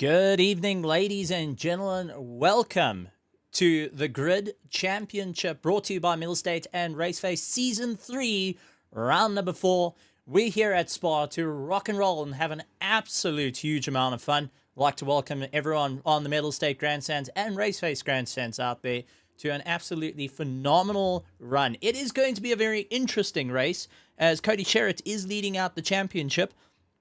Good evening, ladies and gentlemen. Welcome to the Grid Championship brought to you by Mettlestate and RaceFace Season 3, round number 4. We're here at Spa to rock and roll and have an absolute huge amount of fun. I'd like to welcome everyone on the Mettlestate Grandstands and RaceFace Grandstands out there to an absolutely phenomenal run. It is going to be a very interesting race as Cody Sherritt is leading out the championship,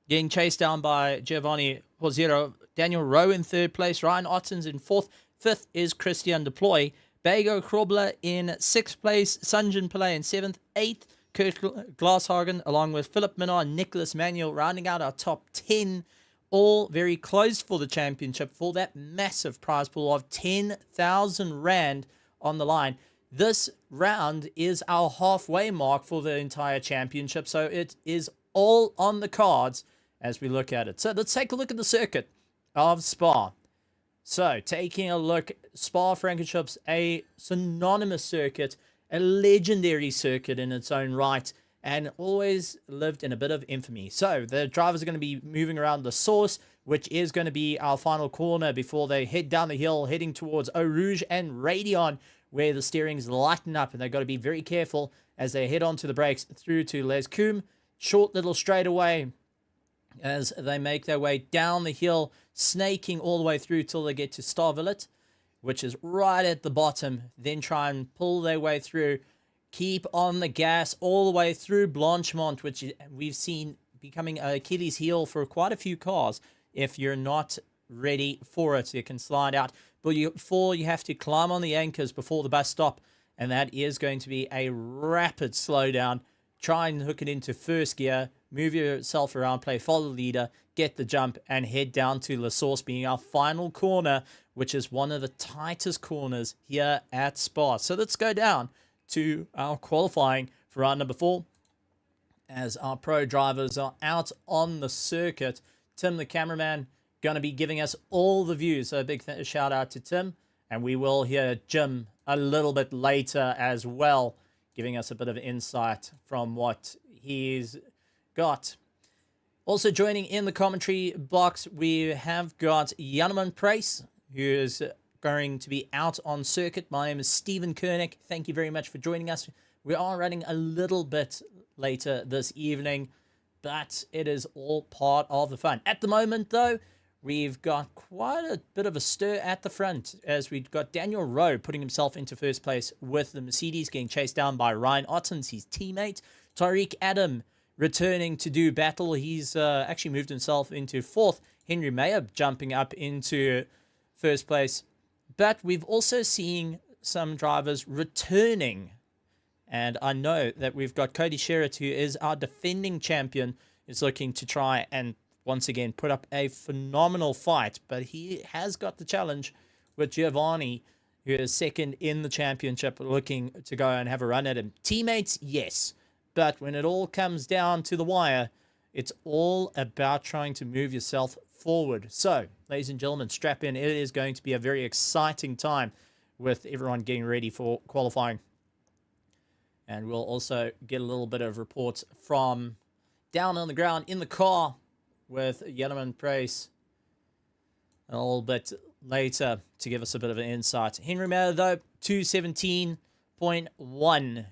getting chased down by Giovanni Pozero. Daniel Rowe in third place, Ryan Ottens in fourth, fifth is Christian Deploy, Bago Krobler in sixth place, Sunjin Pillay in seventh, eighth, Kurt Glasshagen, along with Philip Minnar and Nicholas Manuel, rounding out our top 10, all very close for the championship for that massive prize pool of 10,000 Rand on the line. This round is our halfway mark for the entire championship, so it is all on the cards as we look at it. So let's take a look at the circuit of Spa. So taking a look, Spa-Francorchamps, a synonymous circuit, a legendary circuit in its own right, and always lived in a bit of infamy. So the drivers are going to be moving around the source, which is going to be our final corner before they head down the hill, heading towards Eau Rouge and Radion, where the steering's lighten up, and they've got to be very careful as they head onto the brakes through to Les Combes. Short little straightaway as they make their way down the hill, snaking all the way through till they get to Starvillet, which is right at the bottom. Then try and pull their way through, keep on the gas all the way through Blanchemont, which we've seen becoming an Achilles heel for quite a few cars. If you're not ready for it, you can slide out. But you have to climb on the anchors before the bus stop, and that is going to be a rapid slowdown. Try and hook it into first gear, move yourself around, play follow leader, get the jump, and head down to La Source, being our final corner, which is one of the tightest corners here at Spa. So let's go down to our qualifying for round number 4, as our pro drivers are out on the circuit. Tim, the cameraman, going to be giving us all the views. So a big shout out to Tim, and we will hear Jim a little bit later as well, giving us a bit of insight from what he's got. Also joining in the commentary box, we have got Janneman Price, who is going to be out on circuit. My name is Stephen Koenig. Thank you very much for joining us. We are running a little bit later this evening, but it is all part of the fun. At the moment, though, we've got quite a bit of a stir at the front, as we've got Daniel Rowe putting himself into first place with the Mercedes, getting chased down by Ryan Ottens, his teammate. Tariq Adam returning to do battle. He's actually moved himself into fourth. Henry Mayer jumping up into first place. But we've also seen some drivers returning. And I know that we've got Cody Sherritt, who is our defending champion, is looking to try and once again put up a phenomenal fight. But he has got the challenge with Giovanni, who is second in the championship, looking to go and have a run at him. Teammates, yes. But when it all comes down to the wire, it's all about trying to move yourself forward. So, ladies and gentlemen, strap in. It is going to be a very exciting time with everyone getting ready for qualifying. And we'll also get a little bit of reports from down on the ground in the car with Janneman Price a little bit later to give us a bit of an insight. Henry Mayer, though, 2:17.1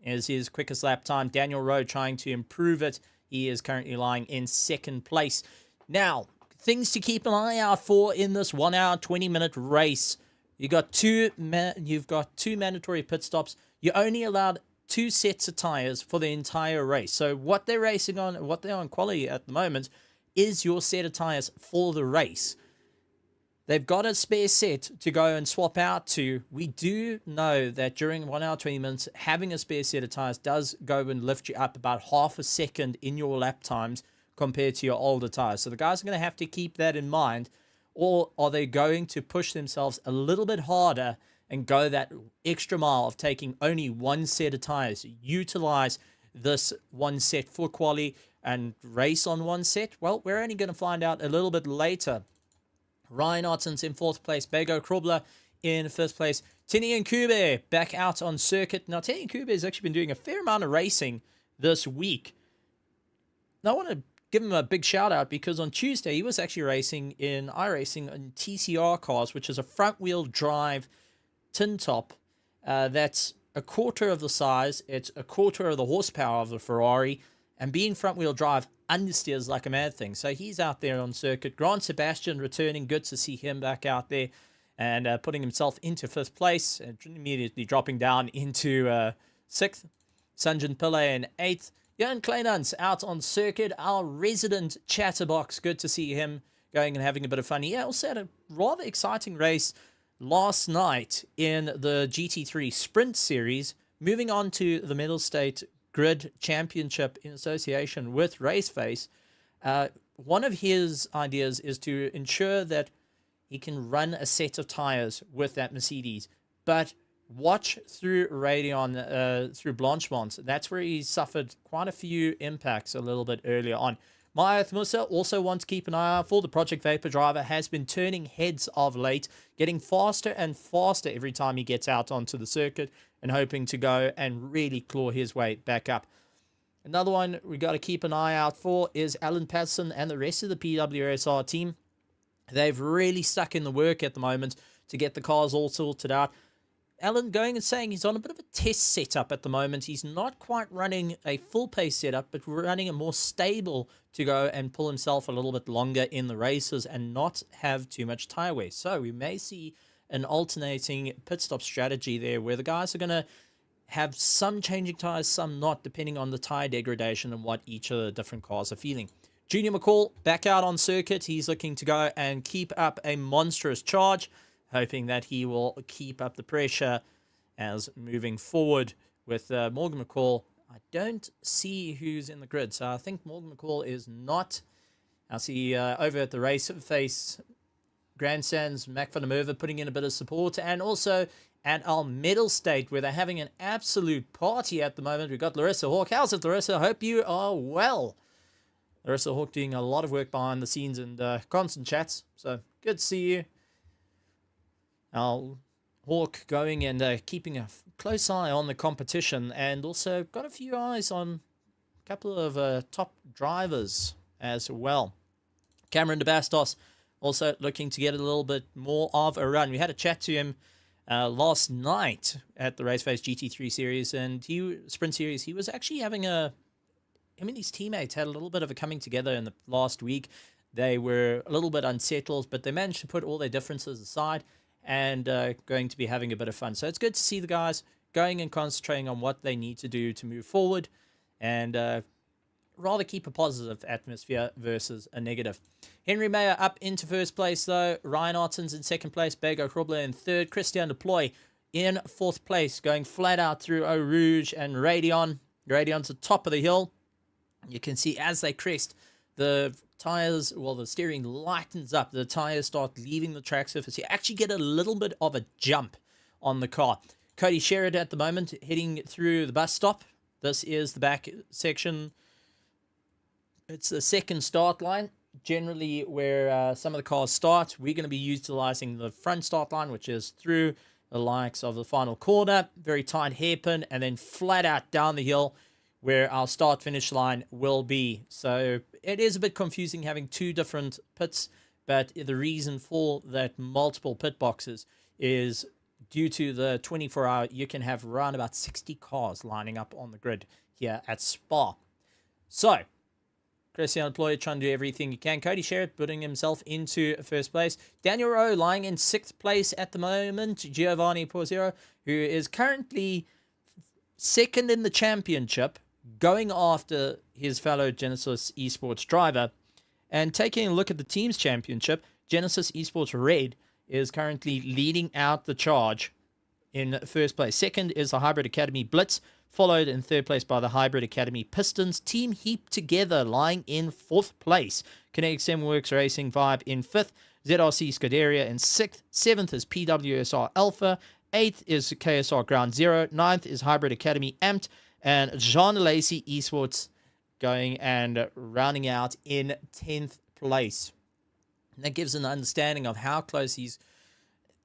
is his quickest lap time. Daniel Rowe trying to improve it. He is currently lying in second place. Now, things to keep an eye out for in this 1 hour, 20-minute race. You've got two mandatory pit stops. You're only allowed 2 sets of tires for the entire race. So what they're racing on, what they're on quality at the moment, is your set of tires for the race. They've got a spare set to go and swap out to. We do know that during 1 hour, 20 minutes, having a spare set of tires does go and lift you up about half a second in your lap times compared to your older tires. So the guys are going to have to keep that in mind. Or are they going to push themselves a little bit harder and go that extra mile of taking only 1 set of tires? Utilize this 1 set for quali and race on 1 set? Well, we're only going to find out a little bit later. Ryan Ottens in 4th place. Bago Krobler in 1st place. Tini Nkube back out on circuit. Now, Tini Nkube has actually been doing a fair amount of racing this week. Now, I want to give him a big shout out because on Tuesday he was actually racing in iRacing in TCR cars, which is a front wheel drive tin top that's a quarter of the size, it's a quarter of the horsepower of the Ferrari, and being front wheel drive understeers like a mad thing. So he's out there on circuit. Grant Sebastian returning, good to see him back out there and putting himself into 5th place and immediately dropping down into 6th. Sanjin Pillay in 8th. Jan Kleinans out on circuit, our resident chatterbox. Good to see him going and having a bit of fun. He also had a rather exciting race last night in the GT3 Sprint Series, moving on to the Mettlestate Grid Championship in association with RaceFace. One of his ideas is to ensure that he can run a set of tires with that Mercedes, but watch through Radeon, through Blanchemont. That's where he suffered quite a few impacts a little bit earlier on. Mayath Musa also wants to keep an eye out for. The Project Vapor driver has been turning heads of late, getting faster and faster every time he gets out onto the circuit and hoping to go and really claw his way back up. Another one we got to keep an eye out for is Alan Patterson and the rest of the PWSR team. They've really stuck in the work at the moment to get the cars all sorted out. Alan going and saying he's on a bit of a test setup at the moment. He's not quite running a full pace setup, but running a more stable to go and pull himself a little bit longer in the races and not have too much tire wear. So we may see an alternating pit stop strategy there where the guys are going to have some changing tires, some not, depending on the tire degradation and what each of the different cars are feeling. Junior McCall back out on circuit. He's looking to go and keep up a monstrous charge, hoping that he will keep up the pressure as moving forward with Morgan McCall. I don't see who's in the grid, so I think Morgan McCall is not. I see over at the RaceFace grandstands, Mac van der Merwe putting in a bit of support, and also at our Mettlestate, where they're having an absolute party at the moment. We've got Larissa Hawk. How's it, Larissa? Hope you are well. Larissa Hawk doing a lot of work behind the scenes and constant chats, so good to see you. Our Hawk going and keeping a close eye on the competition, and also got a few eyes on a couple of top drivers as well. Cameron de Bastos also looking to get a little bit more of a run. We had a chat to him last night at the RaceFace GT3 series and Sprint series. He was actually having him and his teammates had a little bit of a coming together in the last week. They were a little bit unsettled, but they managed to put all their differences aside and going to be having a bit of fun. So it's good to see the guys going and concentrating on what they need to do to move forward and rather keep a positive atmosphere versus a negative. Henry Mayer up into 1st place, though. Ryan Artins in 2nd place. Bego Krobler in 3rd. Christian Deploy in 4th place, going flat out through Eau Rouge and Radeon. Radion's the top of the hill. You can see as they crest, the tires, well, the steering lightens up. The tires start leaving the track surface. You actually get a little bit of a jump on the car. Cody Sherrod at the moment heading through the bus stop. This is the back section. It's the 2nd start line, generally where some of the cars start. We're going to be utilizing the front start line, which is through the likes of the final corner, very tight hairpin, and then flat out down the hill where our start-finish line will be. So it is a bit confusing having 2 different pits, but the reason for that multiple pit boxes is due to the 24-hour, you can have around about 60 cars lining up on the grid here at Spa. So, Christian Ploy trying to do everything he can. Cody Sherrod putting himself into 1st place. Daniel Rowe lying in 6th place at the moment. Giovanni Porzero, who is currently 2nd in the championship, going after his fellow Genesis Esports driver. And taking a look at the team's championship, Genesis Esports Red is currently leading out the charge in 1st place. 2nd is the Hybrid Academy Blitz, followed in 3rd place by the Hybrid Academy Pistons. Team Heap Together lying in 4th place. Kinetic Simworks Racing Vibe in 5th. ZRC Scuderia in 6th. 7th is PWSR Alpha. 8th is KSR Ground Zero. 9th is Hybrid Academy Amped. And Jean Lacey Esports going and rounding out in 10th place. And that gives an understanding of how close these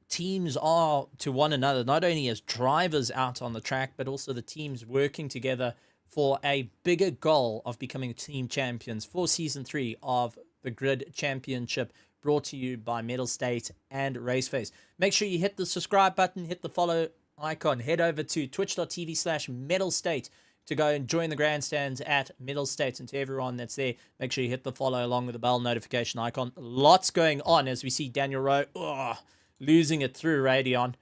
teams are to one another, not only as drivers out on the track, but also the teams working together for a bigger goal of becoming team champions for Season 3 of the Grid Championship, brought to you by Mettlestate and RaceFace. Make sure you hit the subscribe button, hit the follow icon, head over to twitch.tv/Mettlestate to go and join the grandstands at Mettlestate. And to everyone that's there, make sure you hit the follow along with the bell notification icon. Lots going on as we see Daniel Rowe losing it through Radeon.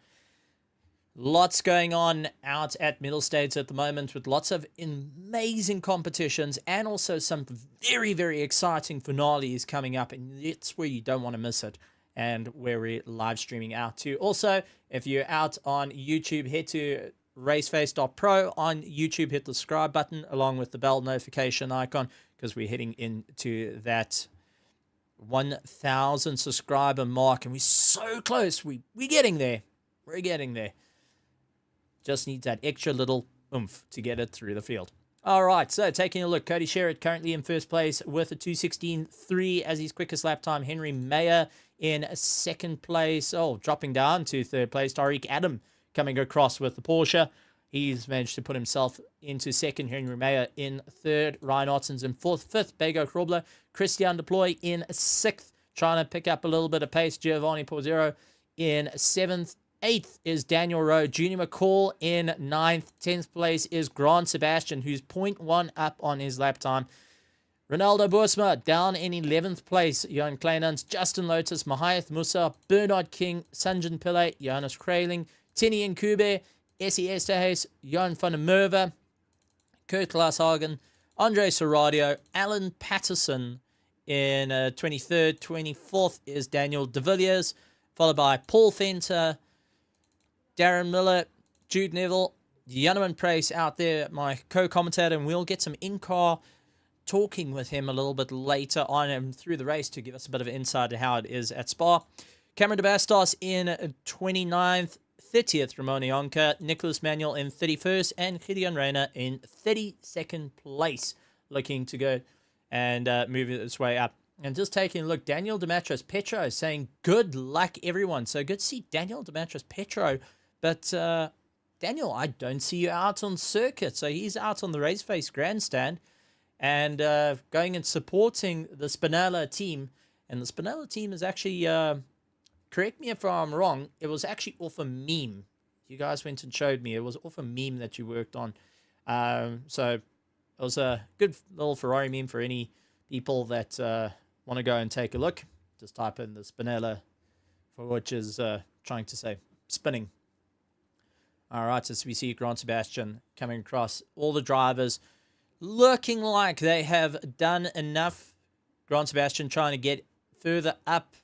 Lots going on out at Mettlestate at the moment, with lots of amazing competitions and also some very, very exciting finales coming up. And it's where you don't want to miss it, and where we're live streaming out to. Also, if you're out on YouTube, head to RaceFace.Pro on YouTube, hit the subscribe button along with the bell notification icon, because we're heading into that 1,000 subscriber mark, and we're so close. We're getting there. We're getting there. Just needs that extra little oomph to get it through the field. All right, so taking a look, Cody Sherritt currently in first place with a 2:16.3 as his quickest lap time. Henry Mayer in second place. Oh, dropping down to third place. Tariq Adam coming across with the Porsche. He's managed to put himself into second. Henry Mayer in third. Ryan Otten's in fourth. Fifth, Bego Krobler. Christian Deploy in sixth, trying to pick up a little bit of pace. Giovanni Porzero in seventh. Eighth is Daniel Rowe. Junior McCall in ninth. 10th place is Grant Sebastian, who's 0.1 up on his lap time. Ronaldo Boersma down in 11th place. Johan Kleinans, Justin Lotus, Mahayath Musa, Bernard King, Sanjan Pillay, Johannes Kraling, Tini Nkube, Essie Esterhuis, Johan van der Merwe, Kurt Glashagen, Andre Soradio, Alan Patterson in 23rd. 24th is Daniel De Villiers, followed by Paul Fenter, Darren Miller, Jude Neville, Jonathan Price out there, my co-commentator, and we'll get some in-car talking with him a little bit later on and through the race to give us a bit of insight to how it is at Spa. Cameron de Bastos in 29th, 30th, Ramon Ionca, Nicholas Manuel in 31st, and Gideon Reyna in 32nd place, looking to go and move its way up. And just taking a look, Daniel Demetrius Petro saying, good luck, everyone. So good to see Daniel Demetrius Petro. But, Daniel, I don't see you out on circuit. So he's out on the RaceFace grandstand and going and supporting the Spinella team. And the Spinella team is actually, correct me if I'm wrong, it was actually off a meme. You guys went and showed me. It was off a meme that you worked on. So it was a good little Ferrari meme for any people that want to go and take a look. Just type in the Spinella, for which is trying to say spinning. All right, as we see Grant Sebastian coming across, all the drivers looking like they have done enough. Grant Sebastian trying to get further up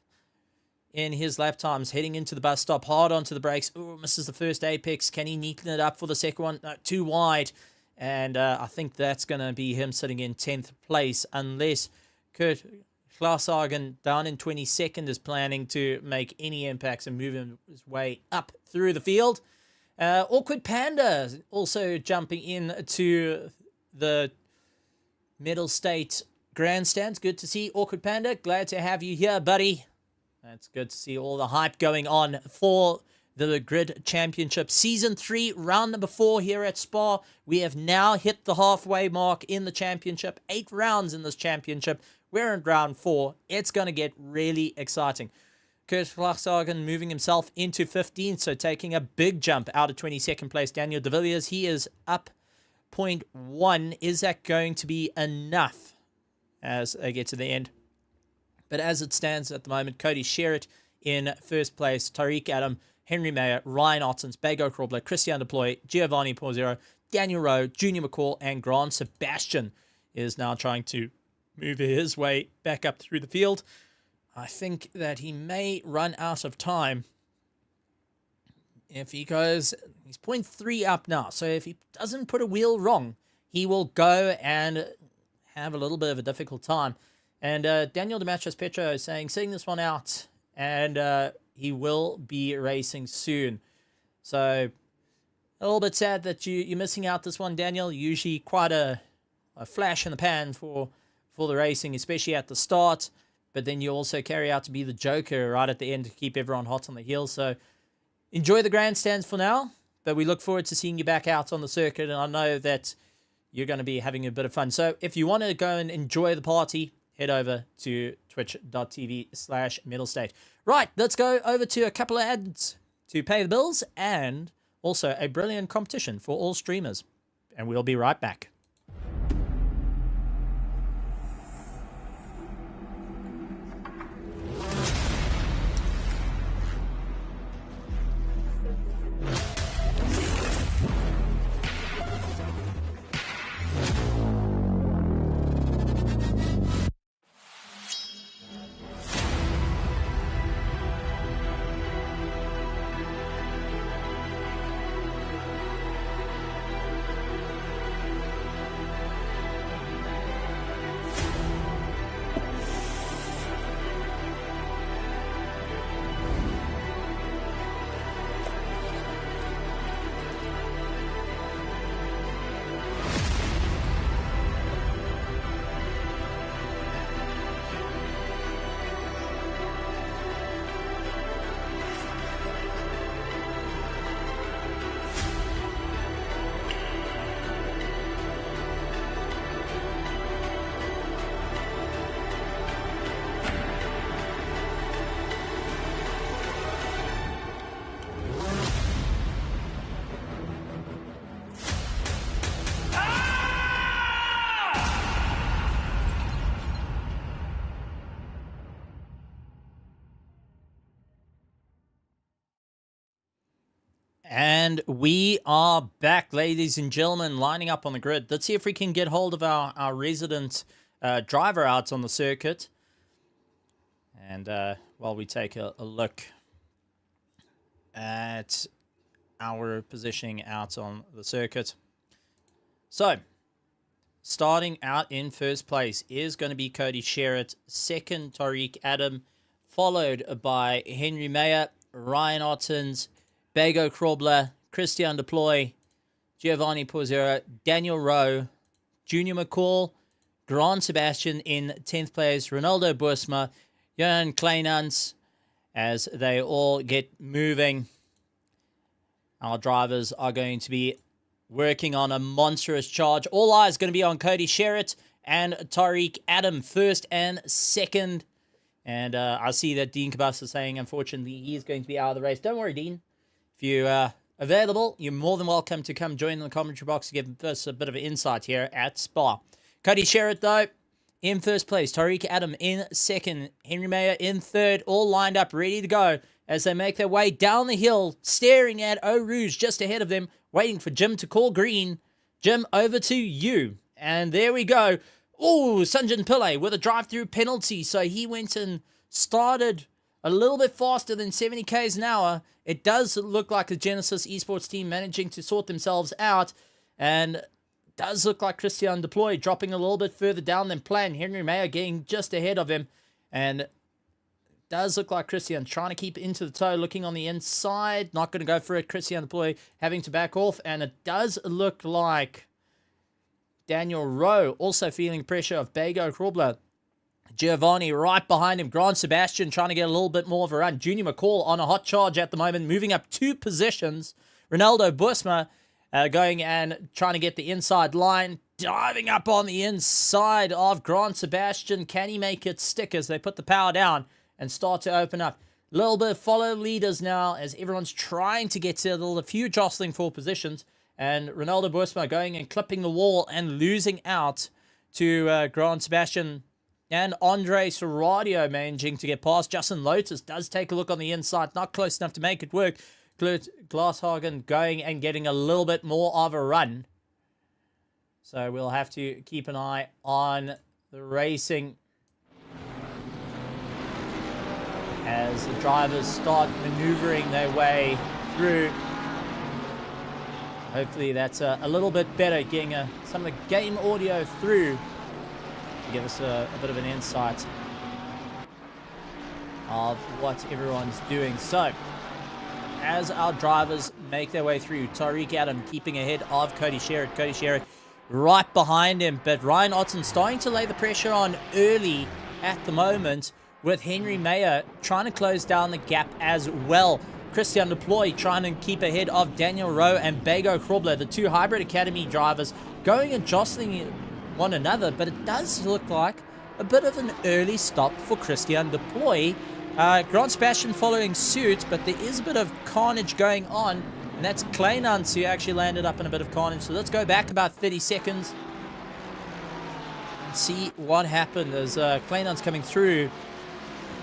in his lap times, heading into the bus stop, hard onto the brakes. Ooh, misses the first apex. Can he neaten it up for the second one? No, too wide. And I think that's going to be him sitting in 10th place, unless Kurt Glashagen down in 22nd is planning to make any impacts and move his way up through the field. Awkward Panda also jumping in to the Mettlestate grandstands. Good to see Awkward Panda. Glad to have you here, buddy. That's good to see all the hype going on for the Grid Championship. Season 3, round number 4 here at Spa. We have now hit the halfway mark in the championship. 8 rounds in this championship. We're in round 4. It's going to get really exciting. Kurt Glashagen moving himself into 15th, so taking a big jump out of 22nd place. Daniel De Villiers, he is up 0.1. Is that going to be enough as they get to the end? But as it stands at the moment, Cody Sherritt in first place, Tariq Adam, Henry Mayer, Ryan Ottens, Bego Krobler, Christian Deploy, Giovanni Porzero, Daniel Rowe, Junior McCall, and Grant Sebastian is now trying to move his way back up through the field. I think that he may run out of time if he goes. He's 0.3 up now, so if he doesn't put a wheel wrong, he will go and have a little bit of a difficult time. And Daniel Demetrius Petro is saying, sitting this one out, and he will be racing soon. So a little bit sad that you're missing out this one, Daniel. Usually quite a flash in the pan for the racing, especially at the start. But then you also carry out to be the joker right at the end to keep everyone hot on the heels. So enjoy the grandstands for now. But we look forward to seeing you back out on the circuit. And I know that you're going to be having a bit of fun. So if you want to go and enjoy the party, head over to twitch.tv/Mettlestate. Right, let's go over to a couple of ads to pay the bills and also a brilliant competition for all streamers. And we'll be right back. And we are back, ladies and gentlemen, lining up on the grid. Let's see if we can get hold of our resident driver out on the circuit. And while we take a look at our positioning out on the circuit. So, starting out in first place is going to be Cody Sherritt. Second, Tariq Adam. Followed by Henry Mayer, Ryan Ottens, Bago Krobler, Christian Deploy, Giovanni Pozzera, Daniel Rowe, Junior McCall, Grant Sebastian in 10th place, Ronaldo Bursma, Jan Kleinans, as they all get moving. Our drivers are going to be working on a monstrous charge. All eyes going to be on Cody Sherritt and Tariq Adam, first and second. And I see that Dean Cabas is saying, unfortunately, he is going to be out of the race. Don't worry, Dean. If you're available, you're more than welcome to come join in the commentary box to give us a bit of an insight here at Spa. Cody Sherritt, though, in first place. Tariq Adam in second. Henry Mayer in third. All lined up, ready to go as they make their way down the hill, staring at Eau Rouge just ahead of them, waiting for Jim to call green. Jim, over to you. And there we go. Oh, Sunjin Pillay with a drive-through penalty. So he went and started a little bit faster than 70 k's an hour. It does look like the Genesis Esports team managing to sort themselves out, and does look like Christian Deploy dropping a little bit further down than planned. Henry Mayer getting just ahead of him, and does look like Christian trying to keep into the toe, looking on the inside, not going to go for it. Christian Deploy having to back off, and it does look like Daniel Rowe also feeling pressure of Bago Krobler. Giovanni right behind him. Grant Sebastian trying to get a little bit more of a run. Junior McCall on a hot charge at the moment, moving up 2 positions. Ronaldo Bursma going and trying to get the inside line. Diving up on the inside of Grant Sebastian. Can he make it stick as they put the power down and start to open up? A little bit of follow leaders now as everyone's trying to get to a few jostling for positions. And Ronaldo Bursma going and clipping the wall and losing out to Grant Sebastian. And Andre Serradio managing to get past. Justin Lotus does take a look on the inside. Not close enough to make it work. Glasshagen going and getting a little bit more of a run. So we'll have to keep an eye on the racing as the drivers start maneuvering their way through. Hopefully that's a little bit better, getting some of the game audio through to give us a bit of an insight of what everyone's doing. So, as our drivers make their way through, Tariq Adam keeping ahead of Cody Sherritt. Cody Sherritt right behind him, but Ryan Otten starting to lay the pressure on early at the moment, with Henry Mayer trying to close down the gap as well. Christian Deploy trying to keep ahead of Daniel Rowe and Bago Krobler, the two Hybrid Academy drivers, going and jostling one another, but it does look like a bit of an early stop for Christian de Ploy. Grant Sebastian following suit, but there is a bit of carnage going on, and that's Kleinans who actually landed up in a bit of carnage. So let's go back about 30 seconds and see what happened as Kleinans coming through.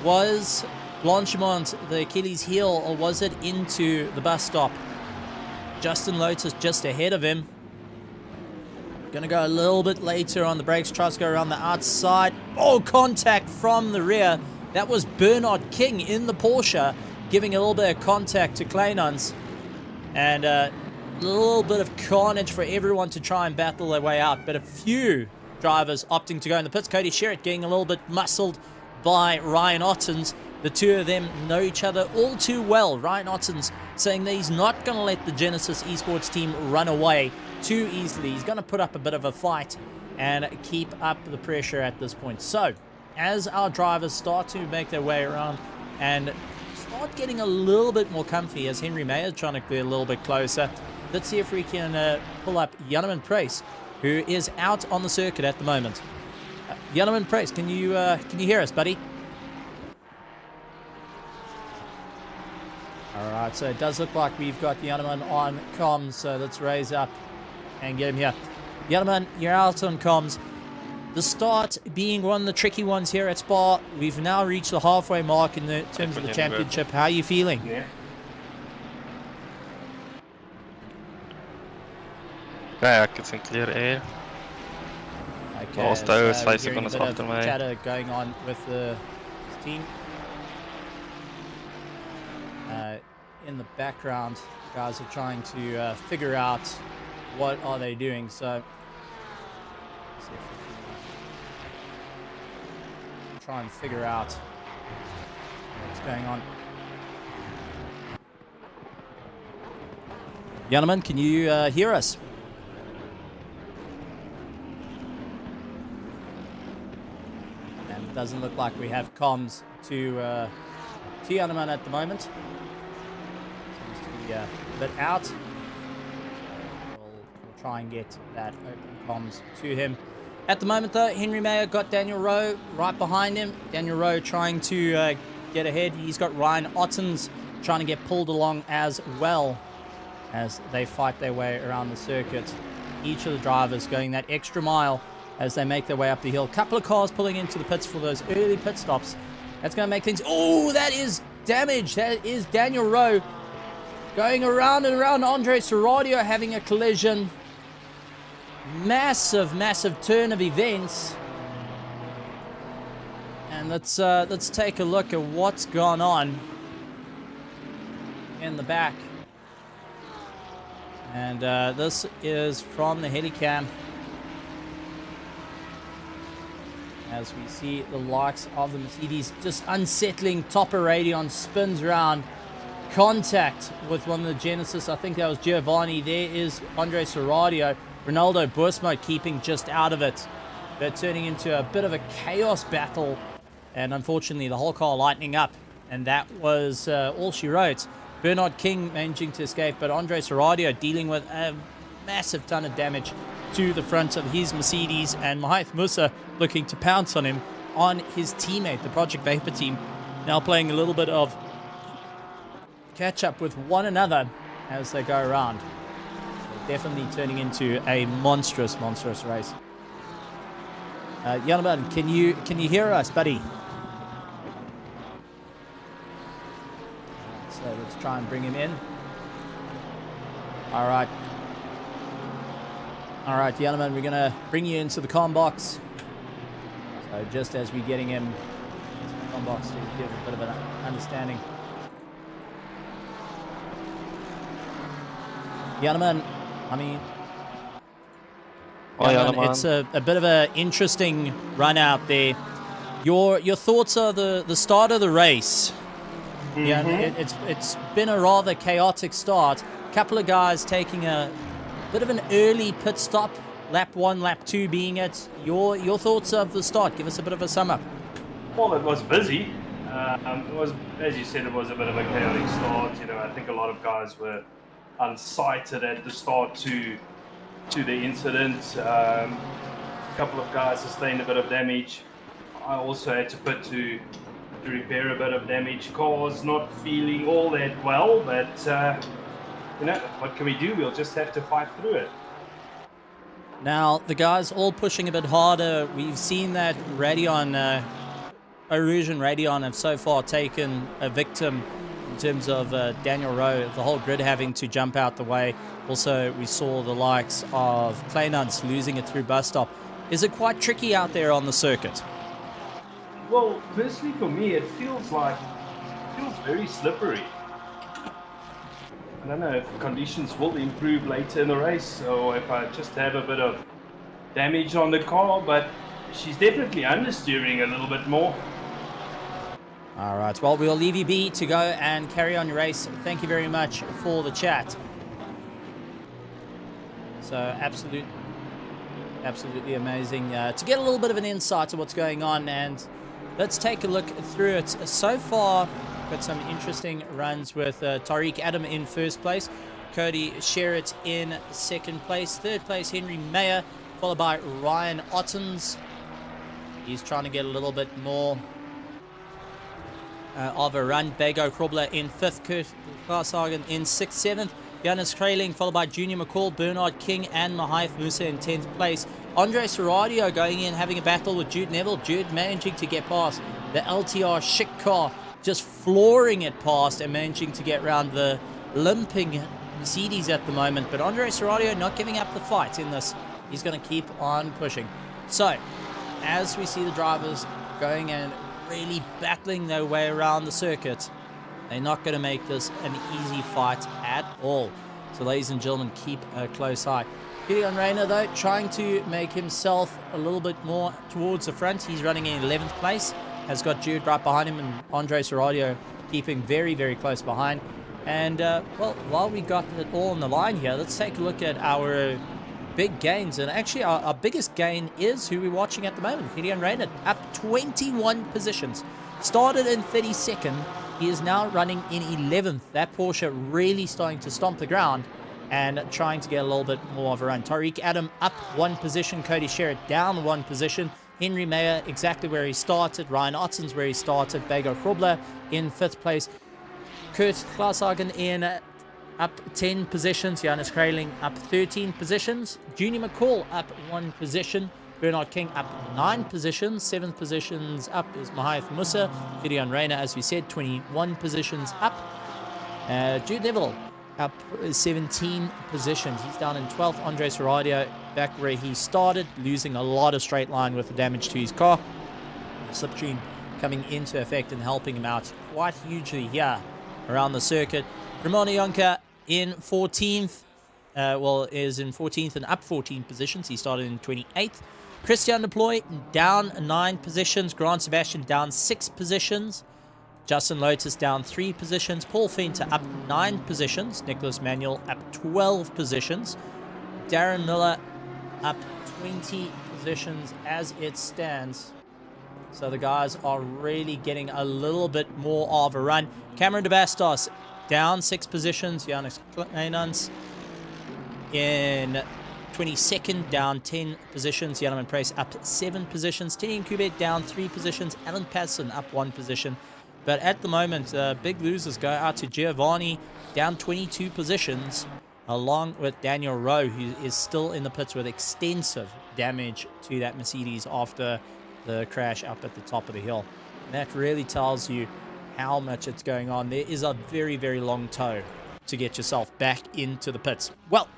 Was Blanchimont the Achilles heel, or was it into the bus stop? Justin Lotus just ahead of him. Going to go a little bit later on the brakes, tries to go around the outside. Oh, contact from the rear. That was Bernard King in the Porsche, giving a little bit of contact to Kleinans. And a little bit of carnage for everyone to try and battle their way out. But a few drivers opting to go in the pits. Cody Sherritt getting a little bit muscled by Ryan Ottens. The two of them know each other all too well. Ryan Ottens saying that he's not going to let the Genesis Esports team run away too easily. He's going to put up a bit of a fight and keep up the pressure at this point. So, as our drivers start to make their way around and start getting a little bit more comfy, as Henry Mayer is trying to get a little bit closer, let's see if we can pull up Janneman Price, who is out on the circuit at the moment. Janneman Price, can you hear us, buddy? Alright, so it does look like we've got Janneman on comms, so let's raise up and get him here. Janneman, you're out on comms. The start being one of the tricky ones here at Spa. We've now reached the halfway mark in terms of the championship. How are you feeling? Yeah. Ja, ik zit in clear air. Okay, Last so is 5 hearing a seconds bit after of mij. chatter going on with the team. In the background, guys are trying to figure out what are they doing. So, let's see if we can try and figure out what's going on. Janneman, can you hear us? And it doesn't look like we have comms to Janneman at the moment. A bit out. So we'll try and get that open comms to him. At the moment though, Henry Mayer got Daniel Rowe right behind him. Daniel Rowe trying to get ahead. He's got Ryan Ottens trying to get pulled along as well as they fight their way around the circuit. Each of the drivers going that extra mile as they make their way up the hill. Couple of cars pulling into the pits for those early pit stops. That's going to make things... Oh, that is damage. That is Daniel Rowe going around and around. Andre Serradio having a collision. Massive, massive turn of events. And let's take a look at what's gone on in the back. And this is from the helicam. As we see the likes of the Mercedes just unsettling. Topper Radion spins around. Contact with one of the Genesis. I think that was Giovanni. There is Andre Serradio. Ronaldo Bursmo keeping just out of it. They're turning into a bit of a chaos battle. And unfortunately, the whole car lightening up. And that was all she wrote. Bernard King managing to escape, but Andre Serradio dealing with a massive ton of damage to the front of his Mercedes. And Mahath Musa looking to pounce on him on his teammate, the Project Vapor team. Now playing a little bit of catch up with one another as they go around. They're definitely turning into a monstrous race. Janneman, can you hear us, buddy? So let's try and bring him in. All right, Janneman, we're gonna bring you into the comm box. So just as we're getting him into the comm box to give a bit of an understanding. Janneman, I mean, Janneman, it's a bit of an interesting run out there. Your thoughts are the start of the race. Mm-hmm. Yeah, it's been a rather chaotic start. A couple of guys taking a bit of an early pit stop. Lap 1, lap 2 being it. Your thoughts of the start. Give us a bit of a sum up. Well, it was busy. It was, as you said, it was a bit of a chaotic start. You know, I think a lot of guys were unsighted at the start to to the incident. A couple of guys sustained a bit of damage. I also had to put to repair a bit of damage. Car's not feeling all that well, but you know, what can we do? We'll just have to fight through it. Now, the guys all pushing a bit harder. We've seen that Radeon, Arouge and Radeon have so far taken a victim in terms of Daniel Rowe, the whole grid having to jump out the way. Also, we saw the likes of Kleinans losing it through bus stop. Is it quite tricky out there on the circuit? Well, personally for me, it feels very slippery. I don't know if conditions will improve later in the race, or if I just have a bit of damage on the car, but she's definitely understeering a little bit more. All right, well, we'll leave you be to go and carry on your race. Thank you very much for the chat. So, absolutely amazing to get a little bit of an insight to what's going on, and let's take a look through it. So far, got some interesting runs with Tariq Adam in first place, Cody Sherritt in second place, third place Henry Mayer, followed by Ryan Ottens. He's trying to get a little bit more of a run. Bago Krobler in fifth, Kurt Klaashagen in sixth, seventh, Johannes Kraling, followed by Junior McCall, Bernard King, and Mahaif Musa in 10th place. Andre Serradio going in, having a battle with Jude Neville. Jude managing to get past the LTR Schick car, just flooring it past and managing to get around the limping Mercedes at the moment. But Andre Serradio not giving up the fight in this. He's going to keep on pushing. So, as we see the drivers going and really battling their way around the circuit, they're not going to make this an easy fight at all. So, ladies and gentlemen, keep a close eye. Gideon Rayner, though, trying to make himself a little bit more towards the front. He's running in 11th place. Has got Jude right behind him, and Andre Serradio keeping very, very close behind. And, well, while we got it all on the line here, let's take a look at our big gains. And actually, our biggest gain is who we're watching at the moment. Gideon Rayner, up 21 positions. Started in 32nd. He is now running in 11th. That Porsche really starting to stomp the ground and trying to get a little bit more of a run. Tariq Adam up one position. Cody Sherritt down one position. Henry Mayer exactly where he started. Ryan Ottens where he started. Bago Krobler in 5th place. Kurt Klaashagen in up 10 positions. Johannes Kraling up 13 positions. Junior McCall up 1 position. Bernard King up 9 positions. 7th positions up is Mahaif Musa. Gideon Rayner, as we said, 21 positions up. Jude Neville up 17 positions. He's down in 12th. Andre Serradio back where he started, losing a lot of straight line with the damage to his car. The slipstream coming into effect and helping him out quite hugely here around the circuit. Ramon Yonka in 14th. Is in 14th and up 14 positions. He started in 28th. Christian Deploy down 9 positions. Grant Sebastian down 6 positions. Justin Lotus down 3 positions. Paul Fenter up 9 positions. Nicholas Manuel up 12 positions. Darren Miller up 20 positions as it stands. So the guys are really getting a little bit more of a run. Cameron de Bastos down 6 positions. Johannes Kleinans in 22nd, down 10 positions. Yanaman Price up 7 positions. Tinian Kubek down 3 positions. Alan Patterson up 1 position. But at the moment, big losers go out to Giovanni, down 22 positions, along with Daniel Rowe, who is still in the pits with extensive damage to that Mercedes after the crash up at the top of the hill. And that really tells you how much it's going on. There is a very, very long tow to get yourself back into the pits. Well,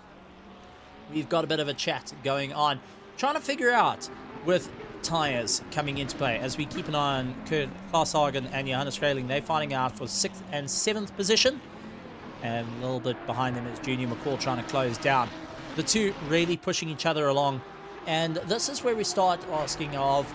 we've got a bit of a chat going on, trying to figure out with tires coming into play as we keep an eye on Kurt Klaashagen and Johannes Kraling. They're fighting out for 6th and 7th position, and a little bit behind them is Junior McCall trying to close down. The two really pushing each other along, and this is where we start asking of,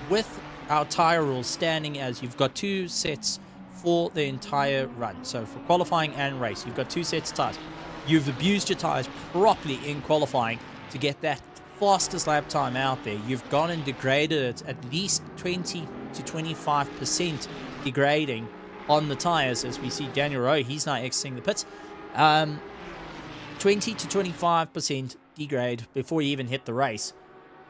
with our tire rules standing as you've got 2 sets for the entire run, so for qualifying and race you've got 2 sets of tires. You've abused your tires properly in qualifying to get that fastest lap time out there. You've gone and degraded it at least 20 to 25% degrading on the tires, as we see Daniel Rowe, he's now exiting the pits. 20 to 25% degrade before you even hit the race.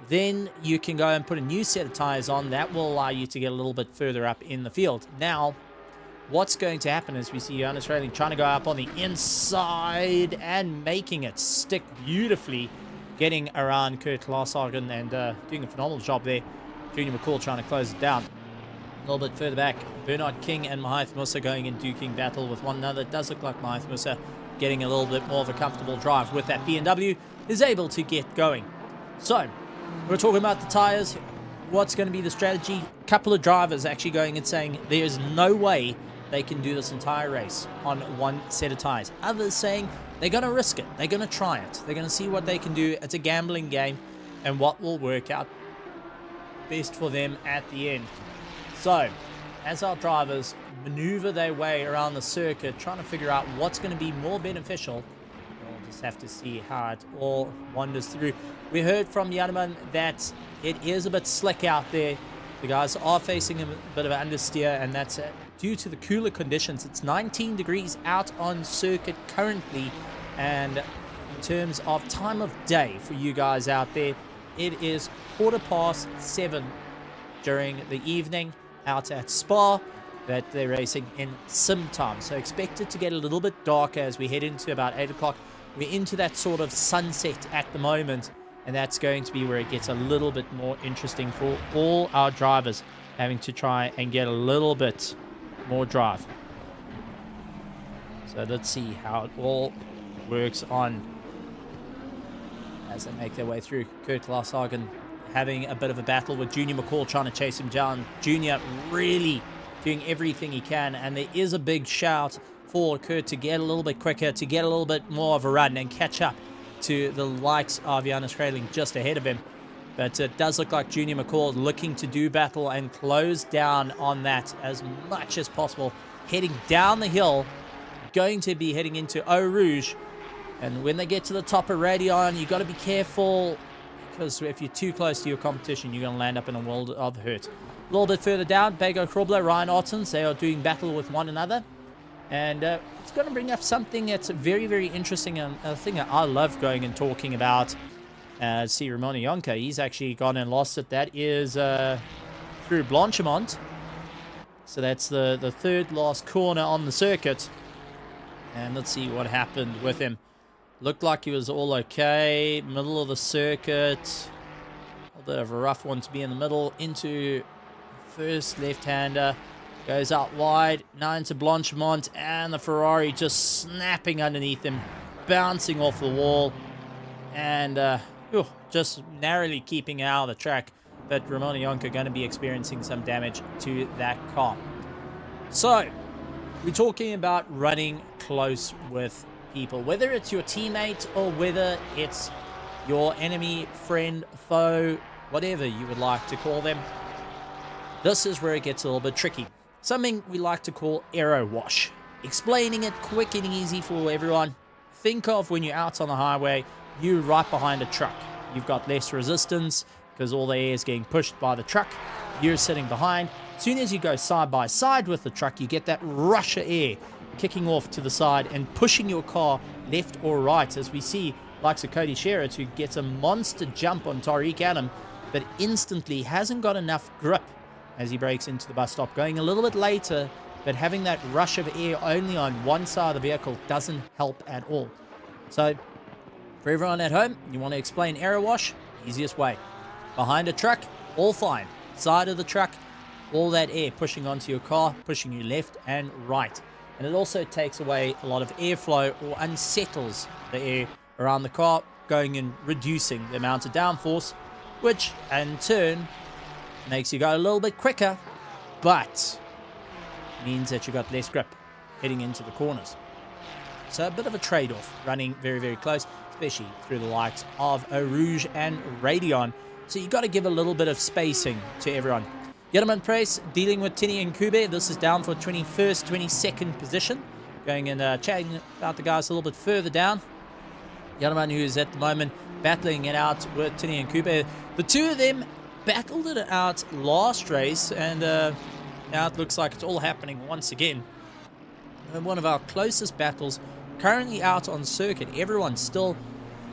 Then you can go and put a new set of tires on. That will allow you to get a little bit further up in the field. Now, what's going to happen is we see Jonas Railing trying to go up on the inside and making it stick beautifully, getting around Kurt Glashagen and doing a phenomenal job there. Junior McCall trying to close it down. A little bit further back, Bernard King and Mahath Musa going in duking battle with one another. It does look like Mahath Musa getting a little bit more of a comfortable drive with that BMW, is able to get going. So, we're talking about the tires. What's going to be the strategy? A couple of drivers actually going and saying there's no way they can do this entire race on one set of tires. Others saying they're going to risk it. They're going to try it. They're going to see what they can do. It's a gambling game and what will work out best for them at the end. So, as our drivers maneuver their way around the circuit, trying to figure out what's going to be more beneficial, we'll just have to see how it all wanders through. We heard from Janeman that it is a bit slick out there. The guys are facing a bit of an understeer, and that's due to the cooler conditions. It's 19 degrees out on circuit currently, and in terms of time of day for you guys out there, it is 7:15 during the evening out at Spa that they're racing in sim time. So expect it to get a little bit darker as we head into about 8 o'clock. We're into that sort of sunset at the moment, and that's going to be where it gets a little bit more interesting for all our drivers, having to try and get a little bit more drive. So let's see how it all works on as they make their way through. Kurt Glashagen having a bit of a battle with Junior McCall, trying to chase him down. Junior really doing everything he can, and there is a big shout for Kurt to get a little bit quicker, to get a little bit more of a run and catch up to the likes of Jonas Railing just ahead of him. But it does look like Junior McCall looking to do battle and close down on that as much as possible. Heading down the hill, going to be heading into Eau Rouge. And when they get to the top of Radion, you got to be careful, because if you're too close to your competition, you're going to land up in a world of hurt. A little bit further down, Bago Krobler, Ryan Ottens, they are doing battle with one another. And it's going to bring up something that's very, very interesting, and a thing that I love going and talking about. See, Ramon Yonka, he's actually gone and lost it. That is through Blanchimont. So that's the third last corner on the circuit. And let's see what happened with him. Looked like he was all okay. Middle of the circuit. A bit of a rough one to be in the middle. Into first left-hander. Goes out wide. Now into Blanchimont. And the Ferrari just snapping underneath him. Bouncing off the wall. And just narrowly keeping out of the track. But Ramon Yonka going to be experiencing some damage to that car. So, we're talking about running close with people, whether it's your teammate or whether it's your enemy, friend, foe, whatever you would like to call them. This is where it gets a little bit tricky. Something we like to call aero wash. Explaining it quick and easy for everyone. Think of when you're out on the highway, you're right behind a truck. You've got less resistance because all the air is getting pushed by the truck. You're sitting behind. As soon as you go side by side with the truck, you get that rush of air kicking off to the side and pushing your car left or right, as we see likes of Cody Sherritt, who gets a monster jump on Tariq Adam, but instantly hasn't got enough grip as he breaks into the bus stop. Going a little bit later, but having that rush of air only on one side of the vehicle doesn't help at all. So, for everyone at home, you want to explain aero wash? Easiest way. Behind a truck, all fine. Side of the truck, all that air pushing onto your car, pushing you left and right. And it also takes away a lot of airflow or unsettles the air around the car, going and reducing the amount of downforce, which in turn makes you go a little bit quicker, but means that you got less grip heading into the corners. So a bit of a trade-off, running very, very close, especially through the likes of Eau Rouge and Radion. So you got to give a little bit of spacing to everyone. Yeraman Price dealing with Tini and Kube. This is down for 21st, 22nd position. Going and chatting about the guys a little bit further down. Yeraman, who is at the moment battling it out with Tini and Kube. The two of them battled it out last race, and now it looks like it's all happening once again. And one of our closest battles currently out on circuit. Everyone's still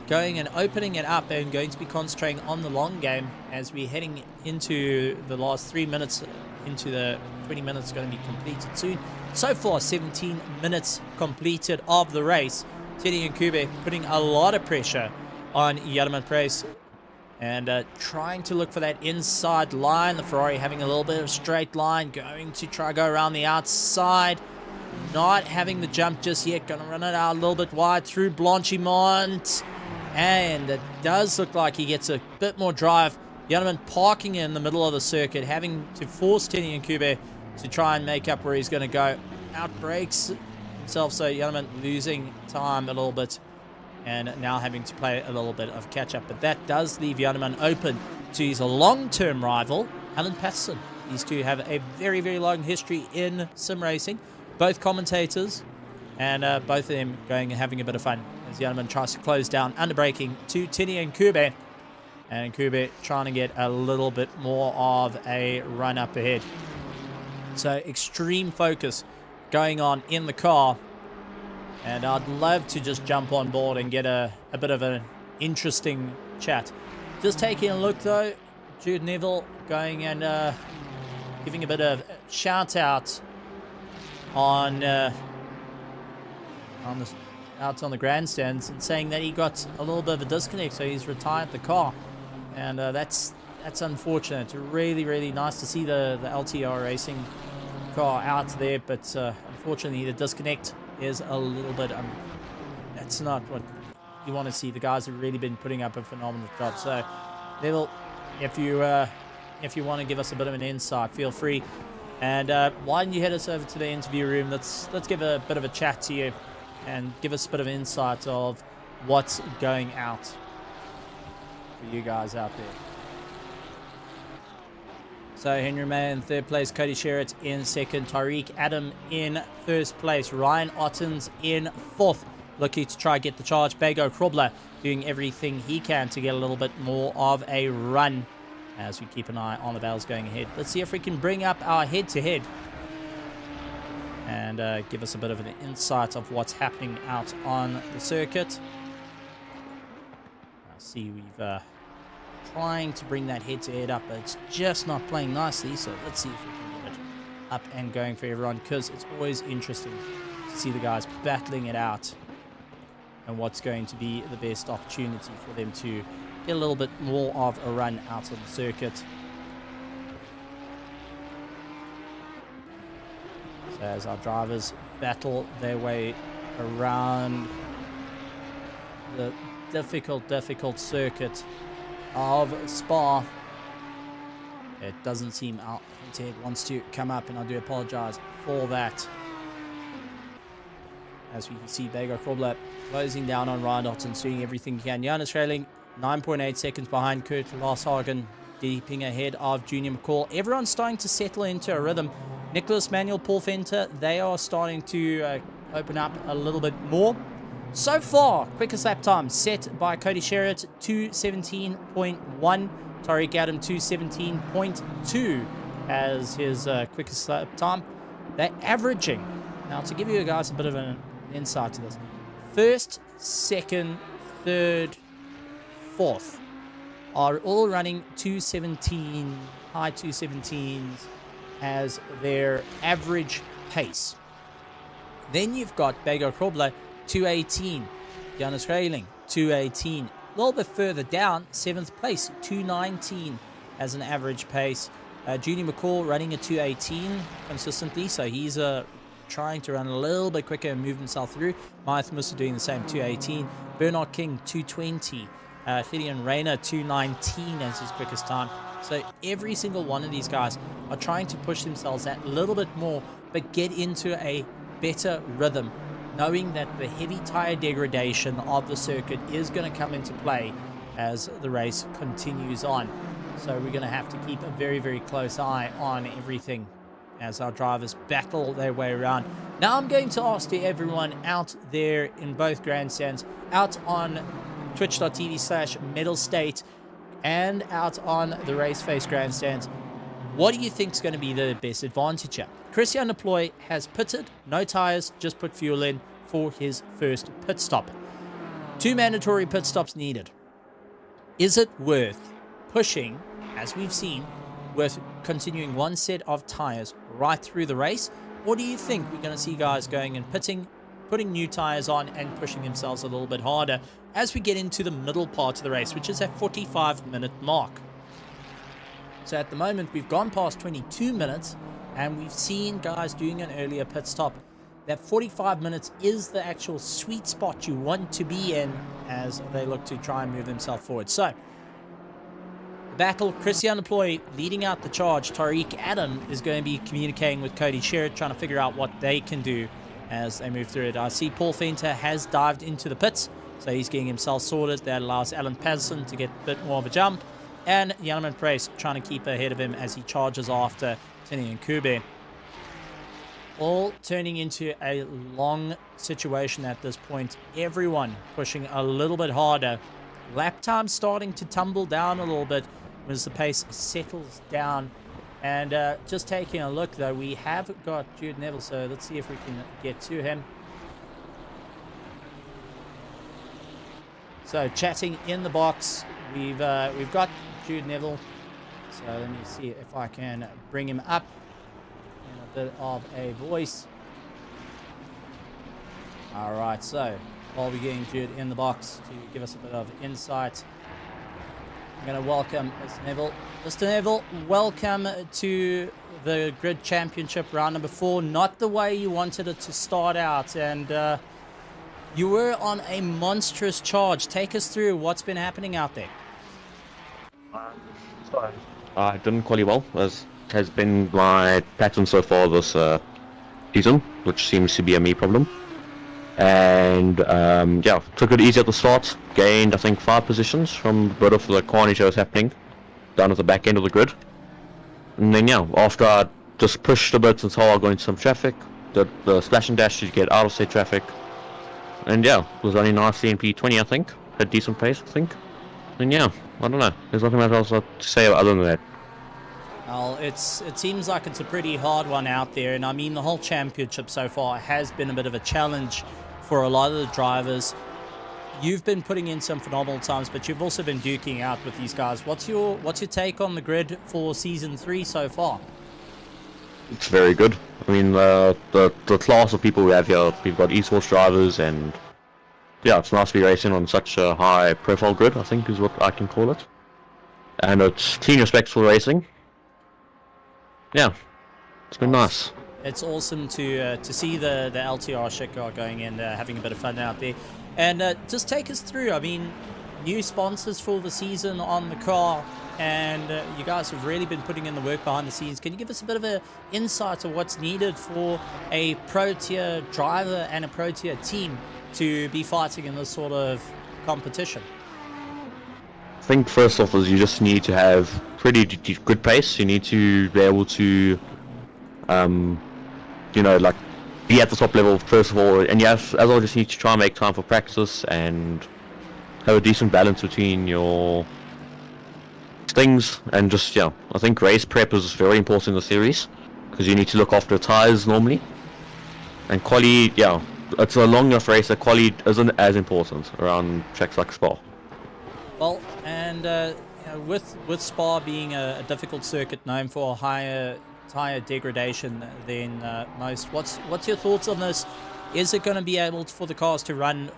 going and opening it up and going to be concentrating on the long game as we're heading into the last 3 minutes into the 20 minutes going to be completed soon. So far, 17 minutes completed of the race. Teddy and Kube putting a lot of pressure on Jarman Price and trying to look for that inside line. The Ferrari having a little bit of straight line, going to try go around the outside. Not having the jump just yet. Going to run it out a little bit wide through Blanchimont. And it does look like he gets a bit more drive. Jarman parking in the middle of the circuit, having to force Teddy and Kube to try and make up where he's going to go. Outbreaks himself, so Jarman losing time a little bit. And now having to play a little bit of catch-up. But that does leave Jarman open to his long-term rival, Alan Patterson. These two have a very, very long history in sim racing. Both commentators, and both of them going and having a bit of fun. As Jarman tries to close down under braking to Teddy and Kube. And Kube trying to get a little bit more of a run up ahead. So extreme focus going on in the car. And I'd love to just jump on board and get a bit of an interesting chat. Just taking a look though, Jude Neville going and giving a bit of shout out on out on the grandstands and saying that he got a little bit of a disconnect, so he's retired the car. And that's unfortunate. Really, really nice to see the LTR racing car out there, but unfortunately the disconnect is a little bit that's not what you want to see. The guys have really been putting up a phenomenal job. So Neville, if you want to give us a bit of an insight, feel free. And why don't you head us over to the interview room? Let's give a bit of a chat to you and give us a bit of insight of what's going out for you guys out there. So Henry May in third place, Cody Sherritt in second, Tariq Adam in first place, Ryan Ottens in fourth, looking to try get the charge. Bago Krobler doing everything he can to get a little bit more of a run as we keep an eye on the battles going ahead. Let's see if we can bring up our head-to-head and give us a bit of an insight of what's happening out on the circuit. I see we've trying to bring that head-to-head up, but it's just not playing nicely. So let's see if we can get it up and going for everyone, because it's always interesting to see the guys battling it out and what's going to be the best opportunity for them to get a little bit more of a run out on the circuit. So as our drivers battle their way around the difficult circuit of Spa, it doesn't seem our head wants to come up, and I do apologize for that. As we can see, Bago Krobler closing down on Ryan Ottens, doing everything he can. Jan trailing 9.8 seconds behind Kurt Larshagen, deeping ahead of Junior McCall. Everyone's starting to settle into a rhythm. Nicholas Manuel, Paul Fenter, they are starting to open up a little bit more. So far, quickest lap time set by Cody Sherritt, 2:17.1. Tariq Adam, 2:17.2 as his quickest lap time. They're averaging. Now, to give you guys a bit of an insight to this, first, second, third, fourth are all running 2:17, high 2:17s as their average pace. Then you've got Bago Krobler, 2:18. Jonas Railing, 2:18. A little bit further down, 7th place, 2:19 as an average pace. Junior McCall running a 2:18 consistently, so he's trying to run a little bit quicker and move himself through. Myth Musa doing the same, 2:18. Bernard King, 2:20. Gideon Rayner, 2:19 as his quickest time. So every single one of these guys are trying to push themselves that little bit more, but get into a better rhythm, knowing that the heavy tire degradation of the circuit is going to come into play as the race continues on. So we're going to have to keep a very, very close eye on everything as our drivers battle their way around. Now I'm going to ask to everyone out there in both grandstands, out on twitch.tv/Mettlestate and out on the RaceFace grandstands, what do you think is going to be the best advantage here? Christian Deploy has pitted, no tires, just put fuel in. for his first pit stop. 2 mandatory pit stops needed. Is it worth pushing, as we've seen, with continuing one set of tires right through the race? Or do you think we're going to see guys going and pitting, putting new tires on and pushing themselves a little bit harder as we get into the middle part of the race, which is a 45-minute mark? So at the moment, we've gone past 22 minutes, and we've seen guys doing an earlier pit stop. That 45 minutes is the actual sweet spot you want to be in as they look to try and move themselves forward. So, the battle, Christian Deploy leading out the charge. Tariq Adam is going to be communicating with Cody Sherritt, trying to figure out what they can do as they move through it. I see Paul Fenter has dived into the pits, so he's getting himself sorted. That allows Alan Patterson to get a bit more of a jump. And Yanaman Price trying to keep ahead of him as he charges after Tini and Kube. All turning into a long situation at this point. Everyone pushing a little bit harder. Lap time starting to tumble down a little bit as the pace settles down. And just taking a look, though, we have got Jude Neville, so let's see if we can get to him. So chatting in the box, we've got Jude Neville. So let me see if I can bring him up in a bit of a voice. All right, so while we're getting Jude in the box to give us a bit of insight, I'm going to welcome Mr. Neville. Mr. Neville, welcome to the Grid Championship round number 4. Not the way you wanted it to start out, and you were on a monstrous charge. Take us through what's been happening out there. I didn't qualify well, as has been my pattern so far this season, which seems to be a me problem. And yeah, took it easy at the start, gained I think 5 positions from a bit of the carnage that was happening down at the back end of the grid. And then yeah, after I just pushed a bit until I got into some traffic, did the splash and dash to get out of state traffic. And yeah, was running nicely in P20 I think, had decent pace I think. And yeah, I don't know, there's nothing else to say other than that. Well, it seems like it's a pretty hard one out there, and I mean the whole championship so far has been a bit of a challenge for a lot of the drivers. You've been putting in some phenomenal times, but you've also been duking out with these guys. What's your take on the grid for season 3 so far? It's very good. I mean, the class of people we have here, we've got esports drivers, and yeah, it's nice to be racing on such a high profile grid, I think is what I can call it. And it's clean, respectful racing. Yeah, it's been nice. It's awesome to see the LTR shit car going and having a bit of fun out there. And just take us through, I mean, new sponsors for the season on the car, and you guys have really been putting in the work behind the scenes. Can you give us a bit of an insight of what's needed for a pro tier driver and a pro tier team to be fighting in this sort of competition? I think first off is you just need to have pretty good pace. You need to be able to, you know, like be at the top level first of all, and you have, as well, just need to try and make time for practice and have a decent balance between your things. And just, yeah, I think race prep is very important in the series because you need to look after tires normally, and quali, yeah, it's a long enough race that quali isn't as important around tracks like Spa. Well, and you know, with Spa being a difficult circuit known for a higher tire degradation than most, what's your thoughts on this? Is it going to be able for the cars to run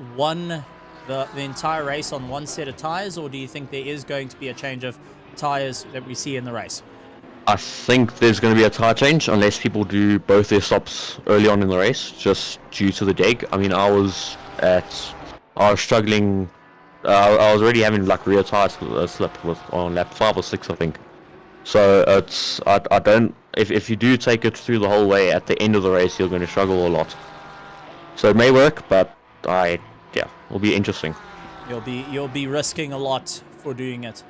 the entire race on one set of tires, or do you think there is going to be a change of tires that we see in the race? I think there's going to be a tire change unless people do both their stops early on in the race, just due to the deg. I mean, I was struggling. I was already having like rear tire slip on lap 5 or 6, I think. So it's I don't. If you do take it through the whole way, at the end of the race you're going to struggle a lot. So it may work, but yeah, it'll be interesting. You'll be risking a lot for doing it.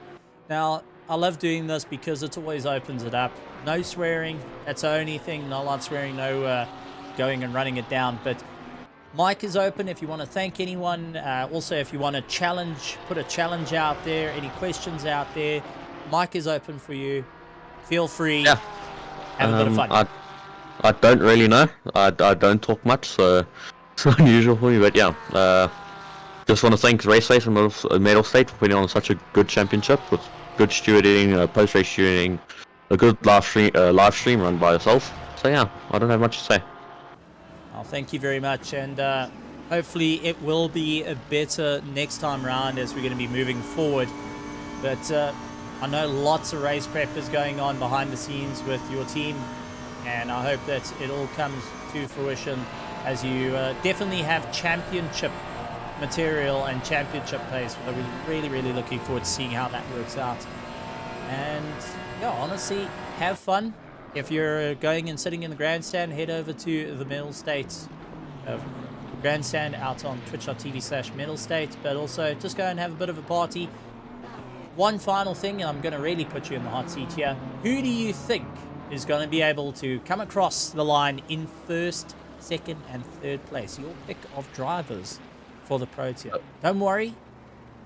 Now, I love doing this because it always opens it up. No swearing, that's the only thing. No loud swearing, no going and running it down. But mic is open if you want to thank anyone. Also, if you want to challenge, put a challenge out there, any questions out there, mic is open for you. Feel free. Yeah. Have a bit of fun. I don't really know. I don't talk much, so so unusual for me. But yeah, just want to thank RaceFace and Mettlestate for putting on such a good championship with good stewarding, post-race stewarding, a good live stream run by yourself. So yeah, I don't have much to say. Well, thank you very much, and hopefully it will be a better next time round as we're going to be moving forward. But I know lots of race prep is going on behind the scenes with your team, and I hope that it all comes to fruition as you definitely have championship material and championship pace. We're really, really looking forward to seeing how that works out. And yeah, honestly, have fun. If you're going and sitting in the grandstand, head over to the Mettlestate grandstand out on twitch.tv/Mettlestate, but also just go and have a bit of a party. One final thing, and I'm going to really put you in the hot seat here. Who do you think is going to be able to come across the line in first, second, and third place? Your pick of drivers for the Pro Tier. Don't worry.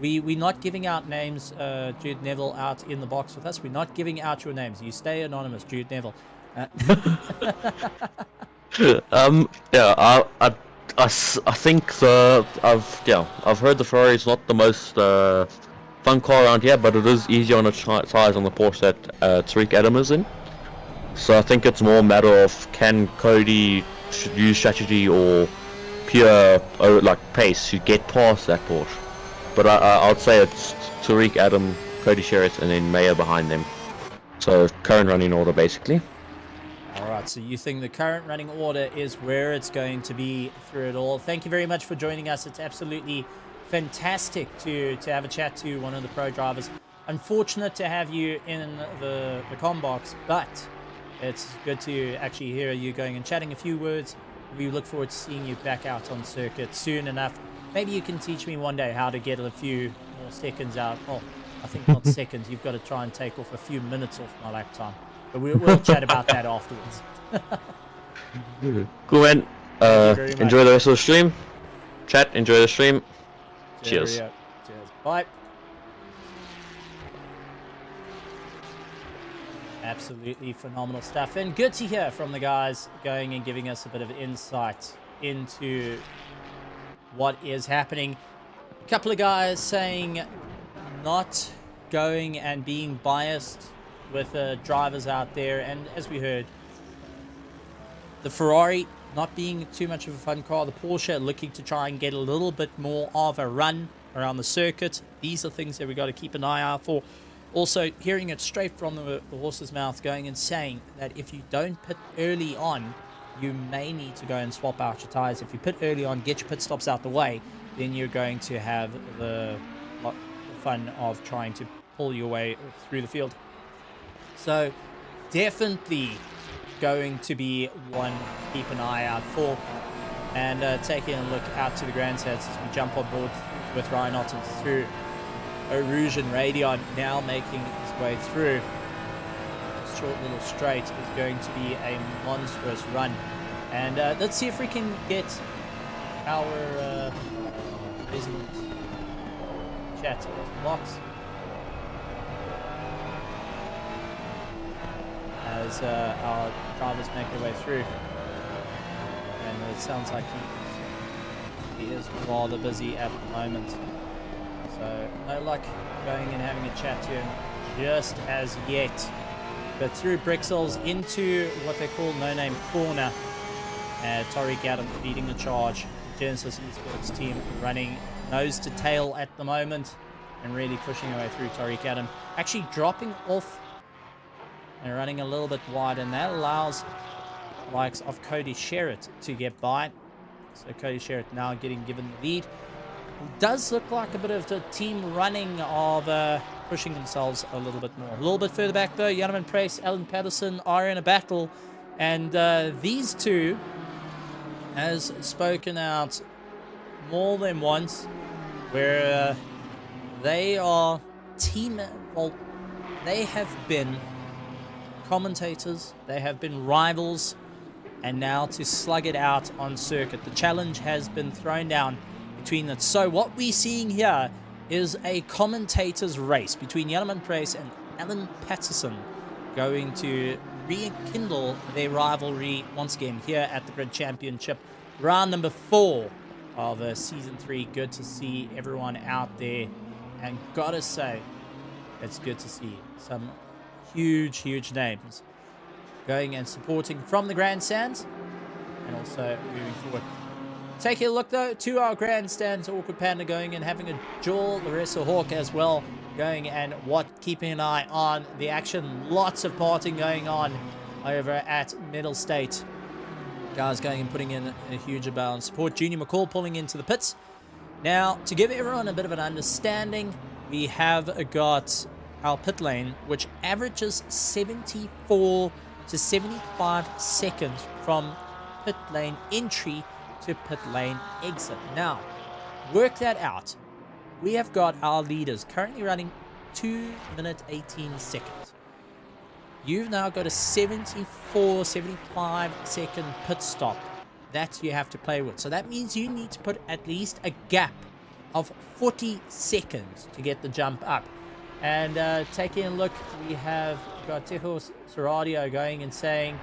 We're not giving out names, Jude Neville, out in the box with us. We're not giving out your names. You stay anonymous, Jude Neville. Yeah, I think I've heard the Ferrari is not the most fun car around here, but it is easier on the size on the Porsche that Tariq Adam is in. So I think it's more a matter of can Cody use strategy or pure pace to get past that Porsche. But I'd say it's Tariq, Adam, Cody Sherritt, and then Mayer behind them. So current running order, basically. Alright, so you think the current running order is where it's going to be through it all. Thank you very much for joining us. It's absolutely fantastic to have a chat to one of the pro drivers. Unfortunate to have you in the comm box, but it's good to actually hear you going and chatting a few words. We look forward to seeing you back out on circuit soon enough. Maybe you can teach me one day how to get a few more seconds out. Well, I think not seconds. You've got to try and take off a few minutes off my lap time. But we'll chat about that afterwards. Cool, man. Enjoy the rest of the stream. Chat, enjoy the stream. Cheers. Cheers. Bye. Absolutely phenomenal stuff. And good to hear from the guys going and giving us a bit of insight into what is happening. A couple of guys saying not going and being biased with drivers out there, and as we heard, the Ferrari not being too much of a fun car, the Porsche looking to try and get a little bit more of a run around the circuit. These are things that we got to keep an eye out for. Also, hearing it straight from the horse's mouth, going and saying that if you don't pit early on, you may need to go and swap out your tires. If you pit early on, get your pit stops out the way, then you're going to have the fun of trying to pull your way through the field. So definitely going to be one to keep an ay out for. And taking a look out to the grandstands as we jump on board with Ryan Otten through Rouge and Radion, now making his way through. This short little straight is going to be a monstrous run. And let's see if we can get our resident chat locked as our drivers make their way through. And it sounds like he is rather busy at the moment. So no luck going and having a chat to him just as yet. But through Brixels into what they call no-name corner. Tariq Adam leading the charge. Genesis Esports team running nose to tail at the moment and really pushing away through Tariq Adam. Actually dropping off and running a little bit wide, and that allows the likes of Cody Sherritt to get by. So Cody Sherritt now getting given the lead. Does look like a bit of the team running of pushing themselves a little bit more. A little bit further back though, Jan Price, Alan Patterson are in a battle, and these two has spoken out more than once where they are team, well, they have been commentators, they have been rivals, and now to slug it out on circuit. The challenge has been thrown down between them. So what we're seeing here is a commentator's race between Jan Price and Alan Patterson, going to rekindle their rivalry once again here at the Grid Championship. round number 4 of season 3. Good to see everyone out there, and gotta say, it's good to see some huge names going and supporting from the grandstands, and also moving forward. Taking a look though to our grandstands, Awkward Panda going and having a jaw, Larissa Hawk as well going and keeping an eye on the action. Lots of parting going on over at Mettlestate. Guys going and putting in a huge amount of support. Junior McCall pulling into the pits. Now, to give everyone a bit of an understanding, we have got our pit lane, which averages 74 to 75 seconds from pit lane entry to pit lane exit. Now, work that out. We have got our leaders currently running 2 minutes 18 seconds. You've now got a 74, 75 second pit stop that you have to play with. So that means you need to put at least a gap of 40 seconds to get the jump up. And taking a look, we have got Tejo Seradio going and saying,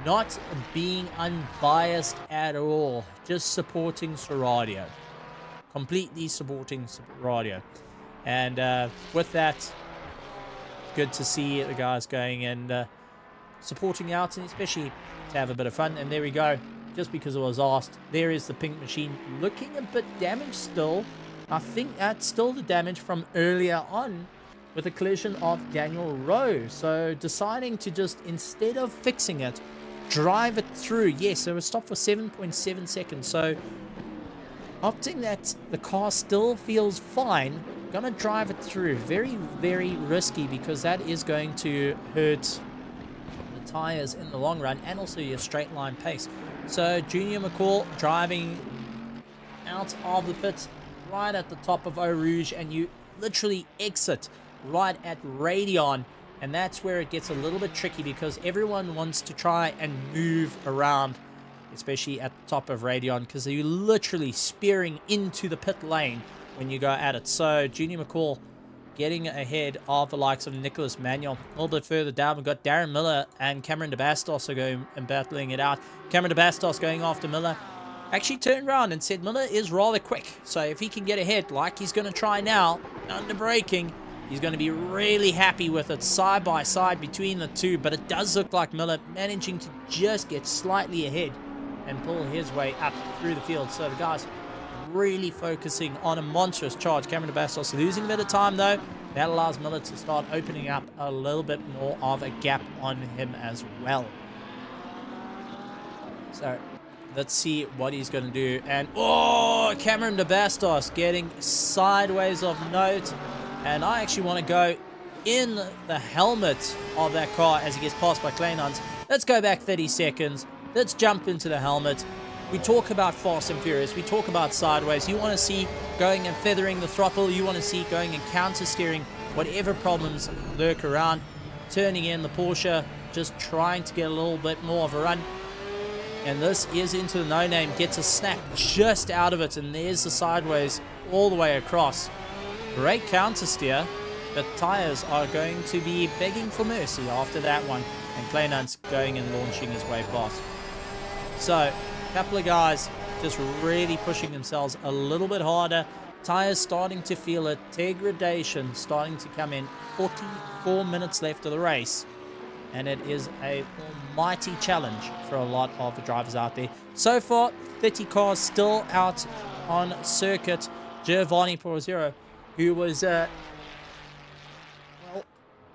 not being unbiased at all, just supporting Seradio. Completely supporting Seradio. And with that, good to see the guys going and supporting out, and especially to have a bit of fun. And there we go. Just because it was asked, there is the pink machine looking a bit damaged still. I think that's still the damage from earlier on with the collision of Daniel Rowe. So deciding to just, instead of fixing it, drive it through. Yes, so it was stopped for 7.7 seconds. So opting that the car still feels fine, gonna drive it through. Very risky, because that is going to hurt the tires in the long run and also your straight line pace. So Junior McCall driving out of the pits right at the top of Eau Rouge, and you literally exit right at Radeon. And that's where it gets a little bit tricky, because everyone wants to try and move around, especially at the top of Radeon, because you're literally spearing into the pit lane when you go at it. So Junior McCall getting ahead of the likes of Nicholas Manuel. A little bit further down, we've got Darren Miller and Cameron DeBastos are going and battling it out. Cameron DeBastos going after Miller. Actually turned around and said Miller is rather quick, so if he can get ahead like he's going to try now, under braking, he's going to be really happy with it, side by side between the two. But it does look like Miller managing to just get slightly ahead and pull his way up through the field. So the guys really focusing on a monstrous charge. Cameron DeBastos losing a bit of time though. That allows Miller to start opening up a little bit more of a gap on him as well. So let's see what he's going to do. And oh, Cameron DeBastos getting sideways of note. And I actually want to go in the helmet of that car as he gets passed by Kleinhans. Let's go back 30 seconds. Let's jump into the helmet. We talk about Fast and Furious. We talk about sideways. You want to see going and feathering the throttle. You want to see going and counter steering whatever problems lurk around. Turning in the Porsche, just trying to get a little bit more of a run. And this is into the no-name. Gets a snap just out of it. And there's the sideways all the way across. Great counter steer. The tires are going to be begging for mercy after that one. And Kleinhans going and launching his way past. So, a couple of guys just really pushing themselves a little bit harder. Tires starting to feel it. Degradation starting to come in. 44 minutes left of the race. And it is a almighty challenge for a lot of the drivers out there. So far, 30 cars still out on circuit. Giovanni Porozero, who was, well,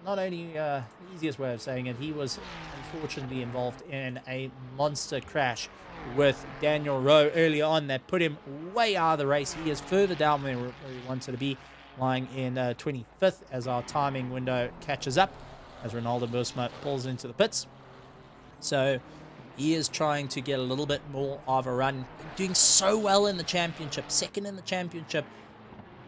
not only the easiest way of saying it, he was unfortunately involved in a monster crash with Daniel Rowe early on that put him way out of the race. He is further down where he wanted to be, lying in 25th as our timing window catches up, as Ronaldo Busma pulls into the pits. So he is trying to get a little bit more of a run. Doing so well in the championship, second in the championship.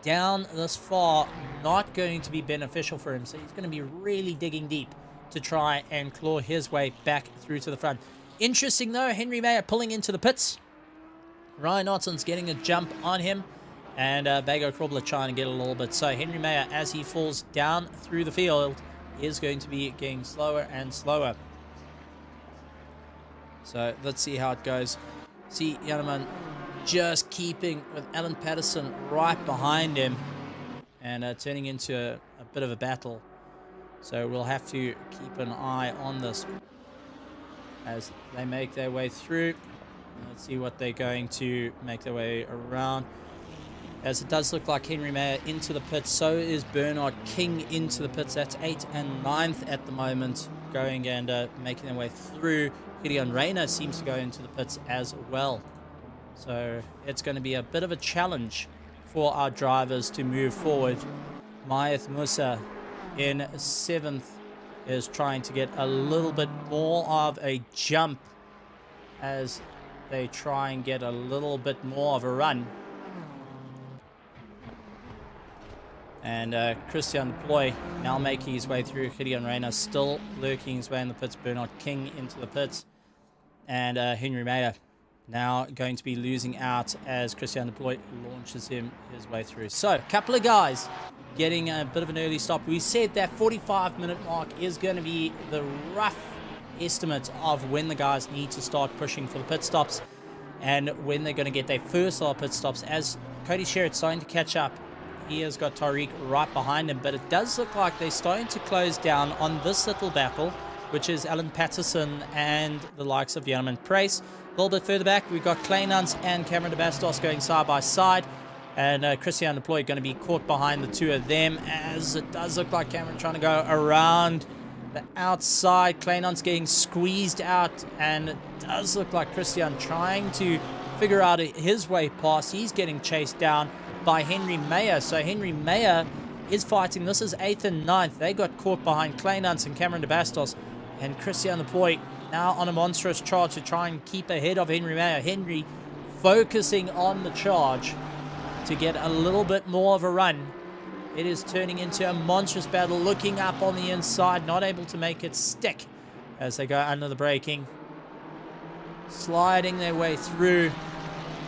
Down this far, not going to be beneficial for him. So he's going to be really digging deep to try and claw his way back through to the front. Interesting though, Henry Mayer pulling into the pits. Ryan Otton's getting a jump on him. And Bago Krobler trying to get a little bit. So Henry Mayer, as he falls down through the field, is going to be getting slower and slower. So let's see how it goes. See Janneman just keeping with Alan Patterson right behind him and turning into a bit of a battle. So we'll have to keep an eye on this as they make their way through. Let's see what they're going to make their way around. As it does look like Henry Mayer into the pits, so is Bernard King into the pits. That's 8th and 9th at the moment, going and making their way through. Gideon Rayner seems to go into the pits as well. So it's going to be a bit of a challenge for our drivers to move forward. Maeth Musa in 7th is trying to get a little bit more of a jump as they try and get a little bit more of a run. And Christian Ploy now making his way through. Gideon Rayner still lurking his way in the pits. Bernard King into the pits. And Henry Mayer now going to be losing out as Christian Ploy launches his way through. So, a couple of guys getting a bit of an early stop. We said that 45-minute mark is going to be the rough estimate of when the guys need to start pushing for the pit stops and when they're going to get their first pit stops. As Cody Sherritt's starting to catch up, he has got Tariq right behind him, but it does look like they're starting to close down on this little battle, which is Alan Patterson and the likes of Janneman Price. A little bit further back, we've got Kleinans and Cameron de Bastos going side by side, and Christian Deploy going to be caught behind the two of them, as it does look like Cameron trying to go around the outside. Kleinans getting squeezed out, and it does look like Christian trying to figure out his way past. He's getting chased down by Henry Mayer. So Henry Mayer is fighting. This is 8th and 9th. They got caught behind Kleinans and Cameron de Bastos. And Christian Deploy now on a monstrous charge to try and keep ahead of Henry Mayer. Henry focusing on the charge to get a little bit more of a run. It is turning into a monstrous battle, looking up on the inside, not able to make it stick as they go under the braking. Sliding their way through.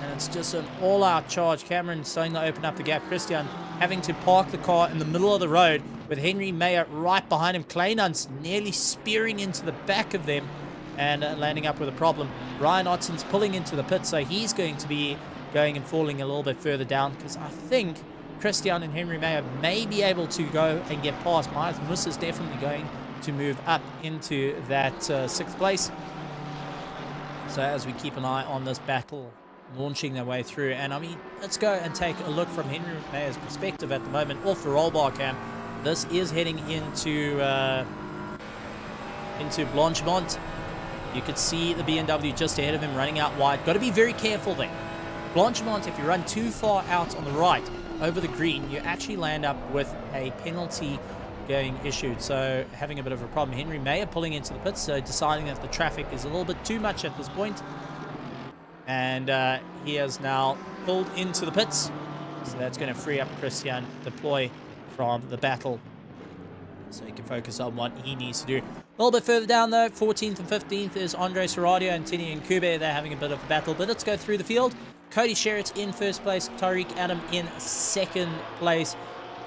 And it's just an all-out charge. Cameron starting to open up the gap. Christian having to park the car in the middle of the road with Henry Mayer right behind him. Kleinans nearly spearing into the back of them and landing up with a problem. Ryan Otten's pulling into the pit, so he's going to be going and falling a little bit further down, because I think Christian and Henry Mayer may be able to go and get past. Maeth Musa is definitely going to move up into that 6th place. So as we keep an eye on this battle launching their way through, and I mean, let's go and take a look from Henry Mayer's perspective at the moment off the roll bar cam. This is heading into Blanchemont. You could see the BMW just ahead of him running out wide. Got to be very careful there. Blanchemont, if you run too far out on the right over the green, you actually land up with a penalty going issued. So having a bit of a problem. Henry Mayer pulling into the pits, so deciding that the traffic is a little bit too much at this point. And he has now pulled into the pits. So that's going to free up Christian Deploy from the battle, so he can focus on what he needs to do. A little bit further down, though, 14th and 15th is Andre Seradio and Tini and Kube. They're having a bit of a battle, but let's go through the field. Cody Sherritt in 1st place. Tariq Adam in 2nd place.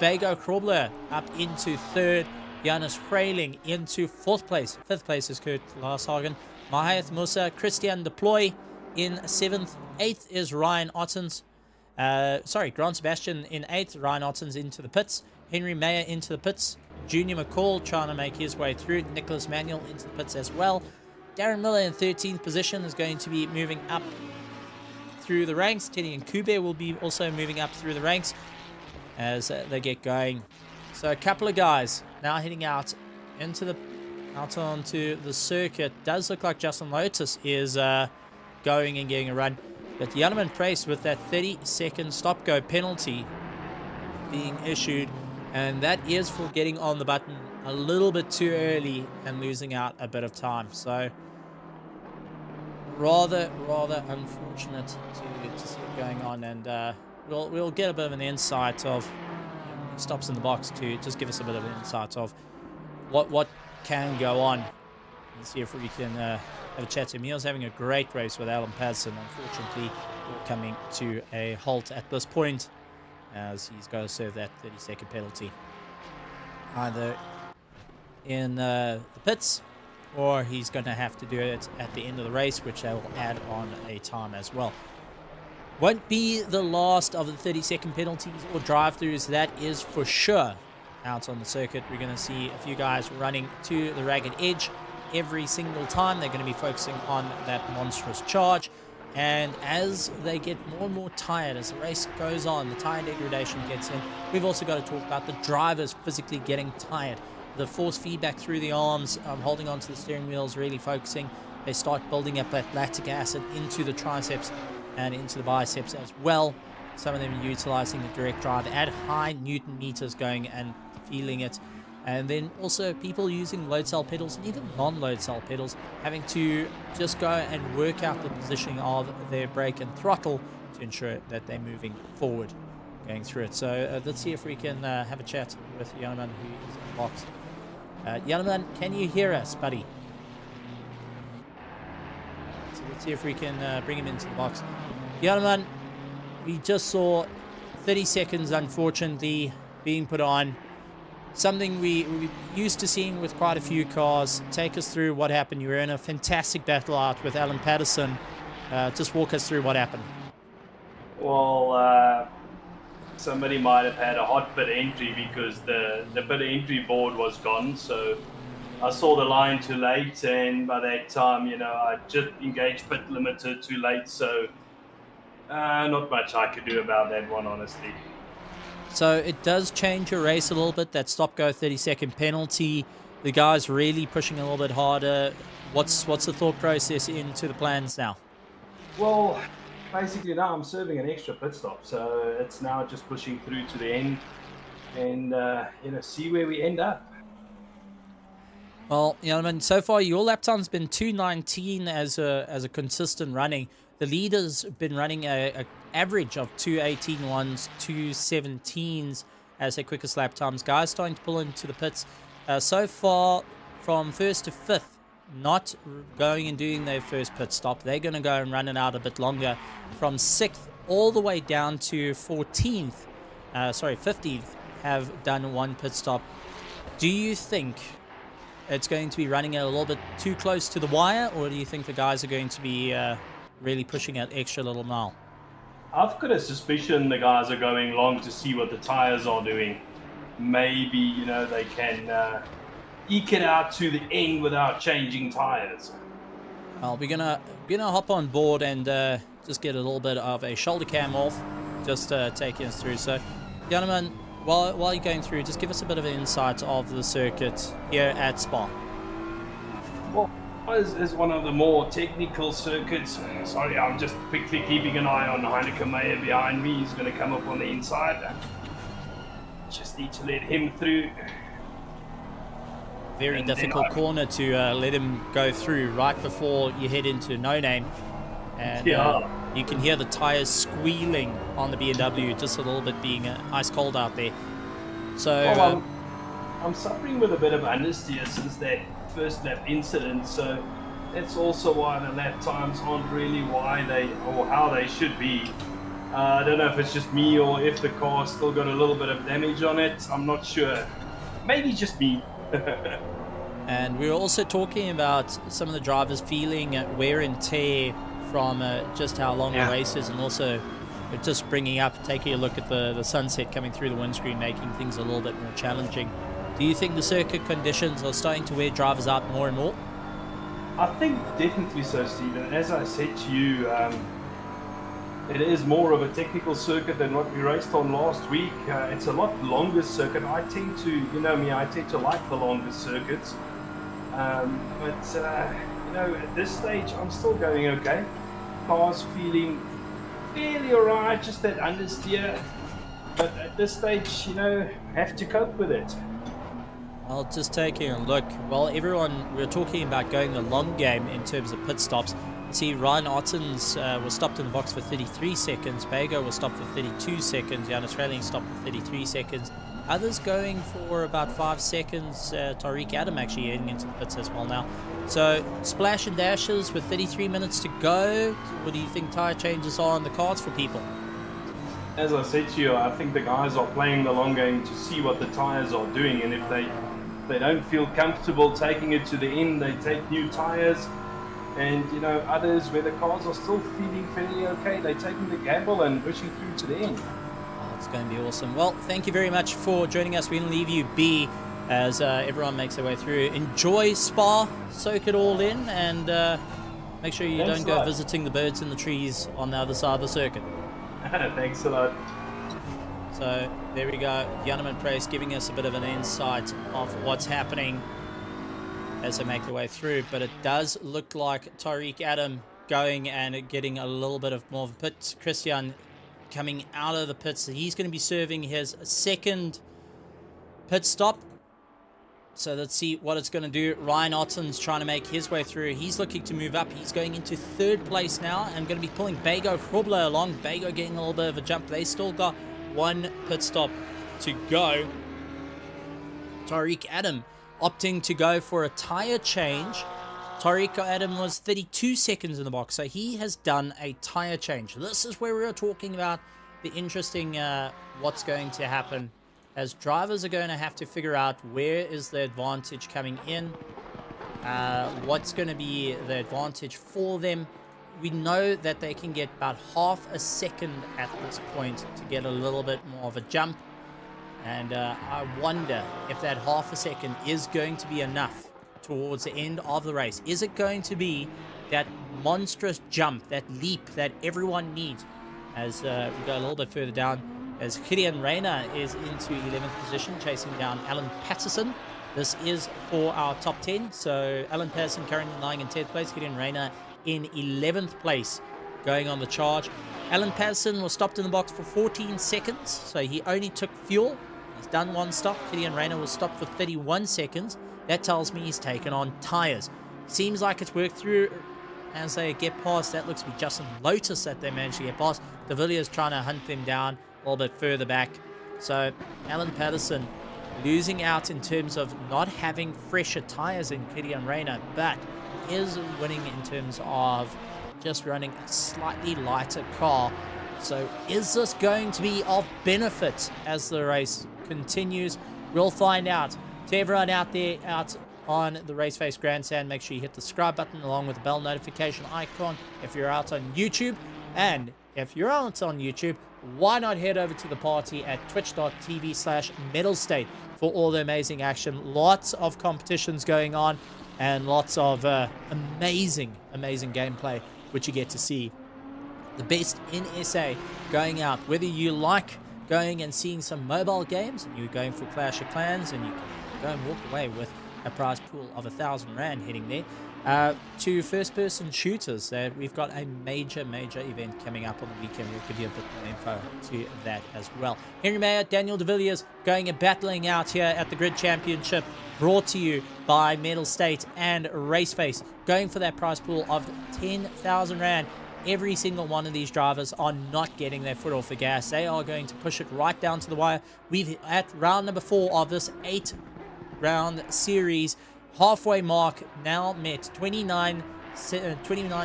Vago Krobler up into 3rd. Janus Freiling into 4th place. 5th place is Kurt Larshagen. Mahath Musa, Christian Deploy in 7th. 8th is Ryan Ottens. Grant Sebastian in 8th. Ryan Ottens into the pits. Henry Mayer into the pits. Junior McCall trying to make his way through. Nicholas Manuel into the pits as well. Darren Miller in 13th position is going to be moving up through the ranks. Teddy and Kube will be also moving up through the ranks as they get going. So a couple of guys now heading out onto the circuit. Does look like Justin Lotus is going and getting a run. But Janneman Price with that 30-second stop-go penalty being issued, and that is for getting on the button a little bit too early and losing out a bit of time. So rather unfortunate to see it going on, and we'll get a bit of an insight of stops in the box to just give us a bit of an insight of what can go on. Let's see if we can have a chat to him. He was having a great race with Alan Patterson. Unfortunately, we're coming to a halt at this point as he's going to serve that 30-second penalty either in the pits or he's going to have to do it at the end of the race, which they will add on a time as well. Won't be the last of the 30-second penalties or drive-throughs, that is for sure. Out on the circuit, we're going to see a few guys running to the ragged edge every single time. They're going to be focusing on that monstrous charge. And as they get more and more tired, as the race goes on, the tire degradation gets in. We've also got to talk about the drivers physically getting tired. The force feedback through the arms, holding onto the steering wheels, really focusing. They start building up that lactic acid into the triceps and into the biceps as well. Some of them utilizing the direct drive at high Newton meters going and feeling it. And then also people using load cell pedals and even non-load cell pedals, having to just go and work out the positioning of their brake and throttle to ensure that they're moving forward going through it. So let's see if we can have a chat with Janeman, who is in the box. Janeman, can you hear us, buddy? So let's see if we can bring him into the box. Janeman, we just saw 30 seconds, unfortunately, being put on. Something we're used to seeing with quite a few cars. Take us through what happened. You were in a fantastic battle out with Alan Patterson. Just walk us through what happened. Well, somebody might have had a hot pit entry because the pit entry board was gone. So I saw the line too late, and by that time, I just engaged pit limiter too late. So not much I could do about that one, honestly. So it does change your race a little bit, that stop-go 30-second penalty. The guys really pushing a little bit harder. What's the thought process into the plans now? Well, basically now I'm serving an extra pit stop, so it's now just pushing through to the end and, see where we end up. Well, so far your lap time's been 2:19 as a consistent running. The leader's been running a average of 2:18.1s, 2:17s as their quickest lap times. Guys starting to pull into the pits. So far, from first to fifth, not going and doing their first pit stop. They're going to go and run it out a bit longer. From 6th all the way down to 15th, have done one pit stop. Do you think it's going to be running a little bit too close to the wire, or do you think the guys are going to be really pushing that extra little mile? I've got a suspicion the guys are going long to see what the tires are doing. Maybe, they can eke it out to the end without changing tires. Well, we're gonna hop on board and just get a little bit of a shoulder cam off, just taking us through. So, gentlemen, while you're going through, just give us a bit of an insight of the circuit here at Spa. Well, is one of the more technical circuits. Sorry, I'm just quickly keeping an eye on Heineke Meyer behind me. He's going to come up on the inside. Just need to let him through. Very and difficult corner to let him go through right before you head into No Name. And you can hear the tires squealing on the BMW, just a little bit being ice cold out there. So I'm suffering with a bit of understeer since that first lap incident, so that's also why the lap times aren't really how they should be. I don't know if it's just me or if the car's still got a little bit of damage on it. I'm not sure. Maybe just me. And we were also talking about some of the drivers feeling wear and tear from just how long the race is, and also just taking a look at the sunset coming through the windscreen, making things a little bit more challenging. Do you think the circuit conditions are starting to wear drivers out more and more? I think definitely so, Stephen. As I said to you, it is more of a technical circuit than what we raced on last week. It's a lot longer circuit. I tend to like the longer circuits. But at this stage, I'm still going okay. Car's feeling fairly alright, just that understeer. But at this stage, have to cope with it. Well, just taking a look. Well, we're talking about going the long game in terms of pit stops. See, Ryan Ottens was stopped in the box for 33 seconds. Bago was stopped for 32 seconds. Jan Australian stopped for 33 seconds. Others going for about 5 seconds. Tariq Adam actually heading into the pits as well now. So, splash and dashes with 33 minutes to go. What do you think tyre changes are on the cards for people? As I said to you, I think the guys are playing the long game to see what the tires are doing, and if they they don't feel comfortable taking it to the end. They take new tires, and you know, others where the cars are still feeling fairly okay, they're taking the gamble and pushing through to the end. Oh, it's going to be awesome. Well, thank you very much for joining us. We're going to leave you be as everyone makes their way through. Enjoy Spa, soak it all in, and make sure you Thanks don't a go lot. visiting the birds in the trees on the other side of the circuit. Thanks a lot. So there we go, Janneman Price giving us a bit of an insight of what's happening as they make their way through. But it does look like Tariq Adam going and getting a little bit of more of a pit. Christian coming out of the pits. He's going to be serving his second pit stop. So let's see what it's going to do. Ryan Otten's trying to make his way through. He's looking to move up. He's going into third place now and going to be pulling Bago Hrubler along. Bago getting a little bit of a jump. They still got one pit stop to go. Tariq Adam opting to go for a tire change. Tariq Adam was 32 seconds in the box, so he has done a tire change. This is where we are talking about the interesting what's going to happen, as drivers are going to have to figure out where is the advantage coming in, what's going to be the advantage for them. We know that they can get about half a second at this point to get a little bit more of a jump, and I wonder if that half a second is going to be enough towards the end of the race. Is it going to be that monstrous jump, that leap that everyone needs? As we go a little bit further down, as Gideon Reyna is into 11th position, chasing down Alan Patterson. This is for our top 10. So Alan Patterson currently lying in 10th place, Gideon Reyna in 11th place, going on the charge. Alan Patterson was stopped in the box for 14 seconds, so he only took fuel. He's done one stop. Gideon Reyna was stopped for 31 seconds. That tells me he's taken on tires. Seems like it's worked through as they get past. That looks to be Justin Lotus that they managed to get past. De Villiers trying to hunt them down a little bit further back. So Alan Patterson losing out in terms of not having fresher tires in Gideon Reyna, but is winning in terms of just running a slightly lighter car. So is this going to be of benefit as the race continues? We'll find out. To everyone out there out on the RaceFace Grandstand, make sure you hit the subscribe button along with the bell notification icon if you're out on YouTube. And if you're out on YouTube, why not head over to the party at twitch.tv/Mettlestate for all the amazing action. Lots of competitions going on and lots of amazing gameplay, which you get to see. The best in SA going out, whether you like going and seeing some mobile games and you're going for Clash of Clans and you can go and walk away with a prize pool of 1,000 Rand heading there, to first-person shooters. We've got a major event coming up on the weekend. We'll give you a bit more info to that as well. Henry Mayer, Daniel De Villiers going and battling out here at the Grid Championship, brought to you by Mettlestate and RaceFace, going for that prize pool of 10,000 Rand. Every single one of these drivers are not getting their foot off the gas. They are going to push it right down to the wire. We've at round number 4 of this 8-round series. Halfway mark now met. 29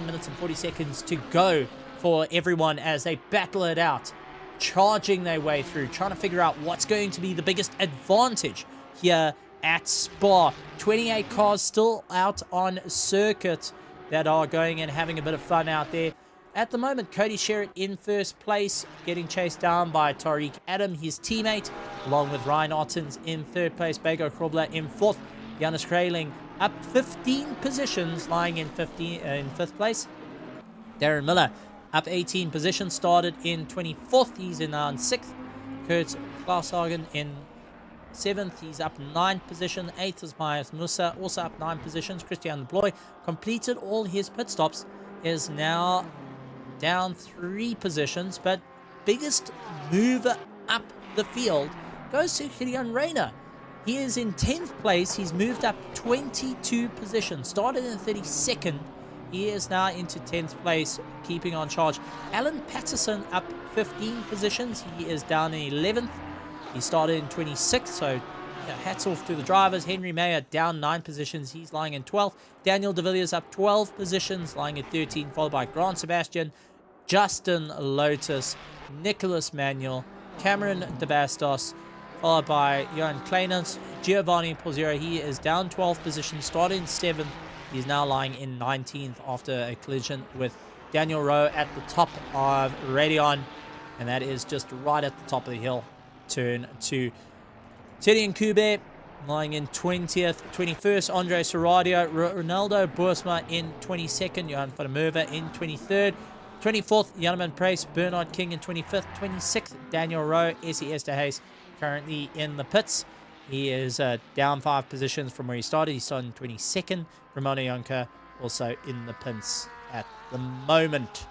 minutes and 40 seconds to go for everyone as they battle it out, charging their way through, trying to figure out what's going to be the biggest advantage here at Spa. 28 cars still out on circuit that are going and having a bit of fun out there. At the moment, Cody Sherritt in first place, getting chased down by Tariq Adam, his teammate, along with Ryan Ottens in third place, Bago Hrubler in fourth, Janus Kraling up 15 positions, lying in 5th place. Darren Miller up 18 positions, started in 24th, he's in 6th. Kurt Klaashagen in 7th, he's up 9 positions. 8th is Myers Musa, also up 9 positions. Christian Bloy completed all his pit stops, is now down 3 positions, but biggest mover up the field goes to Gideon Reyna. He is in 10th place. He's moved up 22 positions. Started in 32nd. He is now into 10th place, keeping on charge. Alan Patterson up 15 positions. He is down in 11th. He started in 26th, so hats off to the drivers. Henry Mayer down 9 positions. He's lying in 12th. Daniel De Villiers up 12 positions, lying at 13, followed by Grant Sebastian, Justin Lotus, Nicholas Manuel, Cameron De Bastos, followed by Johan Kleinens. Giovanni Pozzero, he is down 12 positions, started in 7th. He's now lying in 19th after a collision with Daniel Rowe at the top of Radeon. And that is just right at the top of the hill. Turn 2. Teddy Nkube lying in 20th. 21st, Andre Serradio. Ronaldo Boersma in 22nd. Johan van der Merwe in 23rd. 24th, Janneman Price. Bernard King in 25th. 26th, Daniel Rowe. SES de Hayes currently in the pits. He is down 5 positions from where he started. He started in 22nd. Ramona Yonka also in the pits at the moment.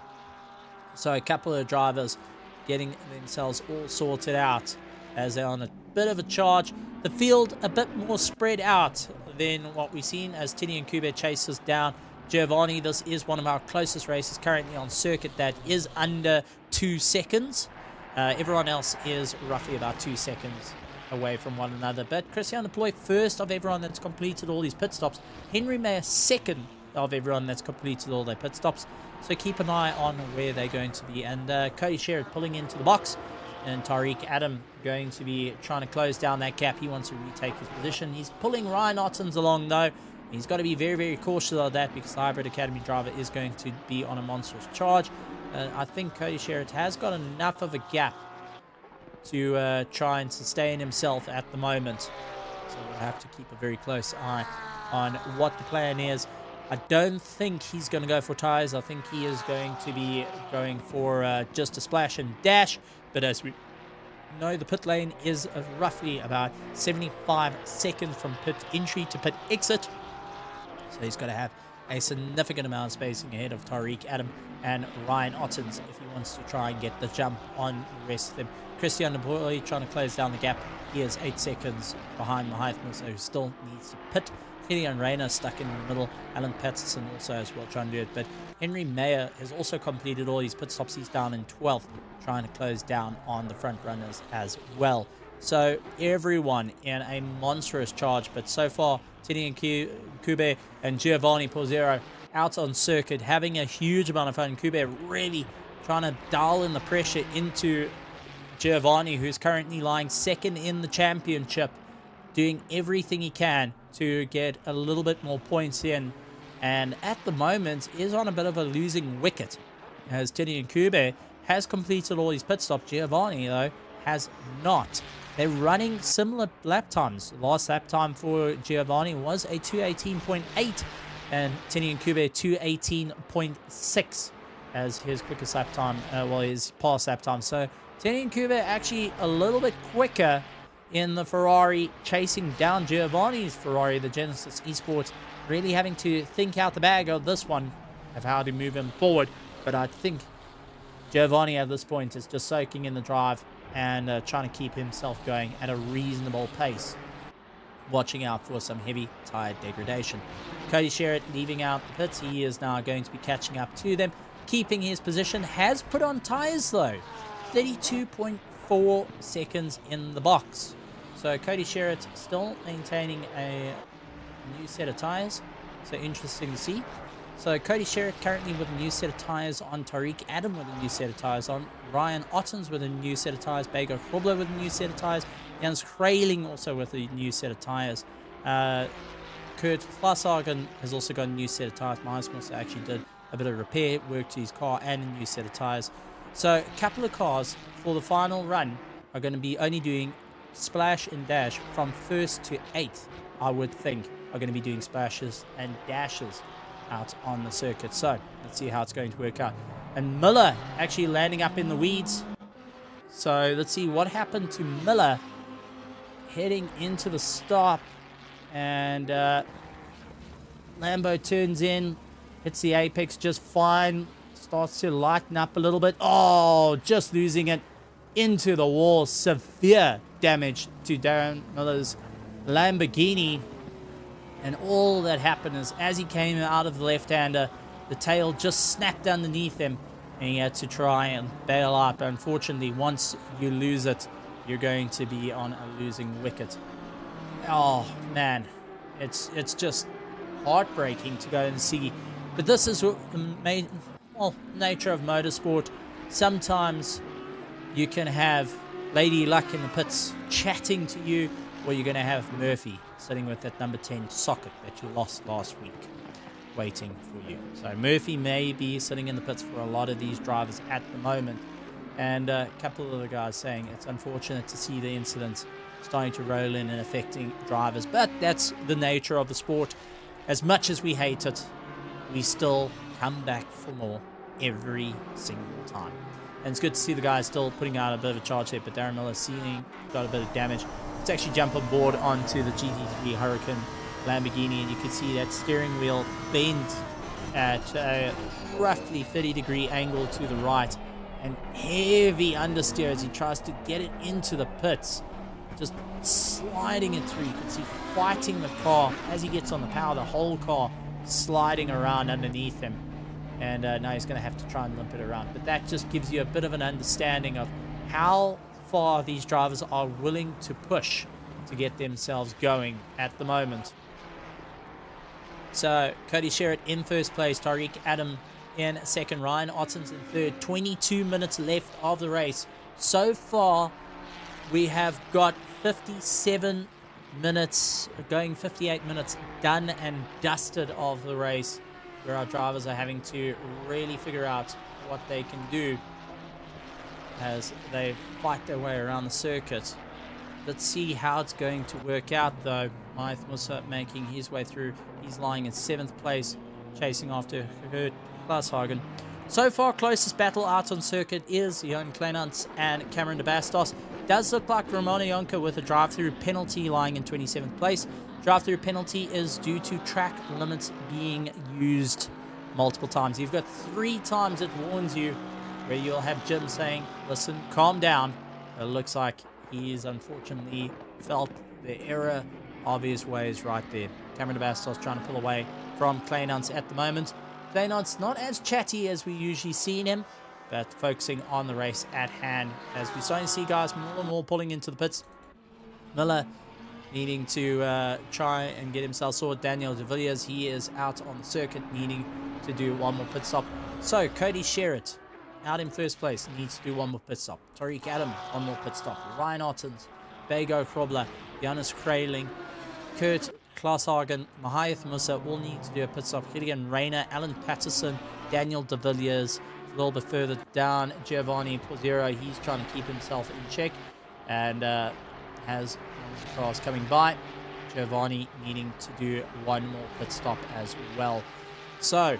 So a couple of drivers getting themselves all sorted out as they're on a bit of a charge. The field a bit more spread out than what we've seen as Tini and Kube chases down Giovanni. This is one of our closest races currently on circuit that is under 2 seconds. Everyone else is roughly about 2 seconds away from one another. But Christian Deploy first of everyone that's completed all these pit stops. Henry Mayer second of everyone that's completed all their pit stops. So keep an eye on where they're going to be. And Cody Sherritt pulling into the box. And Tariq Adam going to be trying to close down that gap. He wants to retake his position. He's pulling Ryan Ottens along though. He's got to be very, very cautious of that because the Hybrid Academy driver is going to be on a monstrous charge. I think Cody Sherritt has got enough of a gap to try and sustain himself at the moment. So we'll have to keep a very close eye on what the plan is. I don't think he's going to go for tires. I think he is going to be going for just a splash and dash. But as we know, the pit lane is roughly about 75 seconds from pit entry to pit exit. So he's got to have a significant amount of spacing ahead of Tariq Adam and Ryan Ottens if he wants to try and get the jump on the rest of them. Christian De Boy trying to close down the gap. He is 8 seconds behind Mahathma, so he still needs to pit. Gideon Rayner stuck in the middle. Alan Patterson also as well trying to do it. But Henry Mayer has also completed all his pit stops. He's down in 12th, trying to close down on the front runners as well. So everyone in a monstrous charge. But so far, Tini and Kube and Giovanni Pozzero out on circuit, having a huge amount of fun. Kube really trying to dial in the pressure into Giovanni, who's currently lying second in the championship, doing everything he can to get a little bit more points in, and at the moment is on a bit of a losing wicket as Tini and Kube has completed all his pit stops. Giovanni though has not. They're running similar lap times. The last lap time for Giovanni was a 2:18.8 and Tini and Kube 2:18.6 as his quickest lap time, his past lap time. So Tini and Kube actually a little bit quicker in the Ferrari, chasing down Giovanni's Ferrari, the Genesis Esports, really having to think out the bag of this one of how to move him forward. But I think Giovanni at this point is just soaking in the drive and trying to keep himself going at a reasonable pace, watching out for some heavy tire degradation. Cody Sherritt leaving out the pits. He is now going to be catching up to them, keeping his position. Has put on tires though, 32.4 seconds in the box. So Cody Sherritt still maintaining a new set of tires. So interesting to see. So Cody Sherritt currently with a new set of tires on. Tariq Adam with a new set of tires on. Ryan Ottens with a new set of tires. Bego Hroblo with a new set of tires. Jans Krailing also with a new set of tires. Kurt Flashagen has also got a new set of tires. Meismus actually did a bit of repair work to his car and a new set of tires. So a couple of cars for the final run are going to be only doing splash and dash from 1st to 8th, I would think, are going to be doing splashes and dashes out on the circuit. So let's see how it's going to work out. And Miller actually landing up in the weeds. So let's see what happened to Miller heading into the stop. And Lambo turns in, hits the apex just fine, starts to lighten up a little bit. Oh, just losing it into the wall. Severe damage to Darren Miller's Lamborghini. And all that happened is as he came out of the left-hander, the tail just snapped underneath him and he had to try and bail out. But unfortunately, once you lose it, you're going to be on a losing wicket. Oh man, it's just heartbreaking to go and see. But this is the nature of motorsport. Sometimes you can have Lady Luck in the pits chatting to you, or you're going to have Murphy sitting with that number 10 socket that you lost last week waiting for you. So Murphy may be sitting in the pits for a lot of these drivers at the moment. And a couple of the guys saying it's unfortunate to see the incidents starting to roll in and affecting drivers. But that's the nature of the sport. As much as we hate it, we still come back for more every single time. And it's good to see the guys still putting out a bit of a charge there. But Darren Miller's seen got a bit of damage. Let's actually jump on board onto the GT3 Hurricane Lamborghini, and you can see that steering wheel bent at a roughly 30-degree angle to the right, and heavy understeer as he tries to get it into the pits, just sliding it through. You can see fighting the car as he gets on the power, the whole car sliding around underneath him, and now he's going to have to try and limp it around. But that just gives you a bit of an understanding of how far these drivers are willing to push to get themselves going at the moment. So Cody Sherritt in first place, Tariq Adam in second, Ryan Ottens in third. 22 minutes left of the race. So far, we have got 57 minutes, going 58 minutes done and dusted of the race, where our drivers are having to really figure out what they can do as they fight their way around the circuit. Let's see how it's going to work out, though. Maith Musa making his way through. He's lying in 7th place, chasing after Kurt Glashagen. So far, closest battle out on circuit is Jan Kleinans and Cameron de Bastos. Does look like Ramona Yonka with a drive-through penalty lying in 27th place. Drive-through penalty is due to track limits being used multiple times. You've got 3 times it warns you, where you'll have Jim saying, listen, calm down. It looks like he's unfortunately felt the error of his ways right there. Cameron de Bastos trying to pull away from Kleinans at the moment. Kleinans not as chatty as we usually see him, but focusing on the race at hand, as we're starting to see guys more and more pulling into the pits. Miller needing to try and get himself sorted. Daniel de Villiers, he is out on the circuit, needing to do one more pit stop. So Cody Sherritt out in first place, needs to do one more pit stop. Tariq Adam, one more pit stop. Ryan Ottens, Bego Krobler, Jonas Kraling, Kurt Glashagen, Mahath Musa all need to do a pit stop. Gideon Rayner, Alan Patterson, Daniel de Villiers. A little bit further down, Giovanni Pozzero, he's trying to keep himself in check, and has cars coming by. Giovanni needing to do one more pit stop as well. So it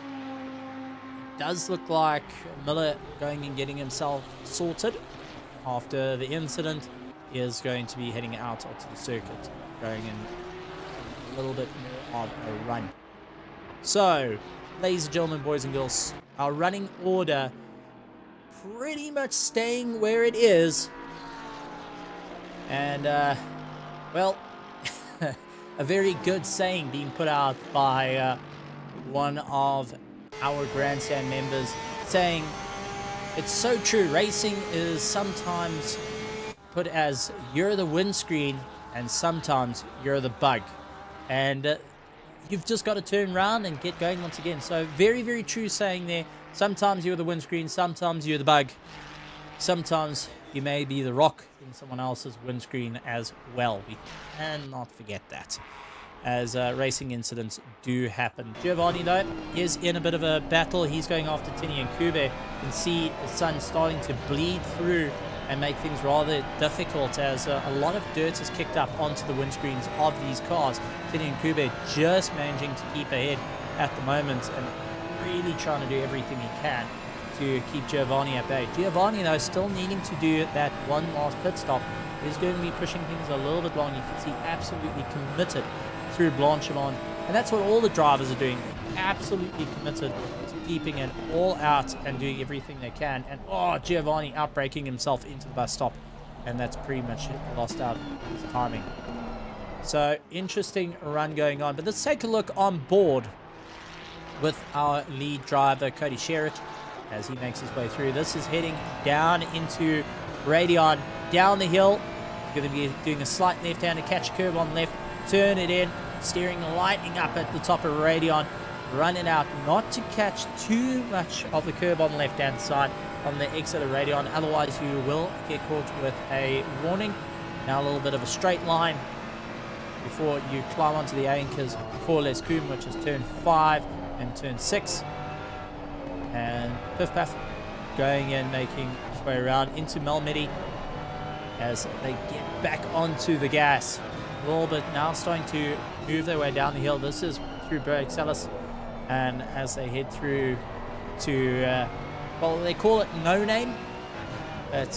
does look like Miller going and getting himself sorted after the incident is going to be heading out onto the circuit, going in a little bit more of a run. So, ladies and gentlemen, boys and girls, our running order pretty much staying where it is. And, well, a very good saying being put out by one of our grandstand members, saying it's so true. Racing is sometimes put as you're the windscreen and sometimes you're the bug. And you've just got to turn around and get going once again. So very, very true saying there. Sometimes you're the windscreen, sometimes you're the bug. Sometimes you may be the rock in someone else's windscreen as well. We cannot forget that, as racing incidents do happen. Giovanni, though, is in a bit of a battle. He's going after Tini and Kube. You can see the sun starting to bleed through and make things rather difficult, as a lot of dirt is kicked up onto the windscreens of these cars. Tini and Kube just managing to keep ahead at the moment and really trying to do everything he can to keep Giovanni at bay. Giovanni, though, still needing to do that one last pit stop. Is going to be pushing things a little bit long. You can see absolutely committed through Blanchimont, and that's what all the drivers are doing. Absolutely committed to keeping it all out and doing everything they can. And Giovanni outbraking himself into the bus stop, and that's pretty much it. Lost out his timing. So interesting run going on, but let's take a look on board with our lead driver Cody Sherritt as he makes his way through. This is heading down into Radion, down the hill. Going to be doing a slight left-hander, catch a curb on the left, turn it in, steering lightning up at the top of Radion, running out not to catch too much of the curb on the left-hand side. on the exit of Radion. Otherwise, you will get caught with a warning. Now a little bit of a straight line before you climb onto the anchors for Les Coombe, which is turn 5 and turn 6. And Piff Paff going in, making his way around into Melmedi as they get back onto the gas. A little bit now starting to move their way down the hill. This is through Bergsalis, and as they head through to, well, they call it No Name, but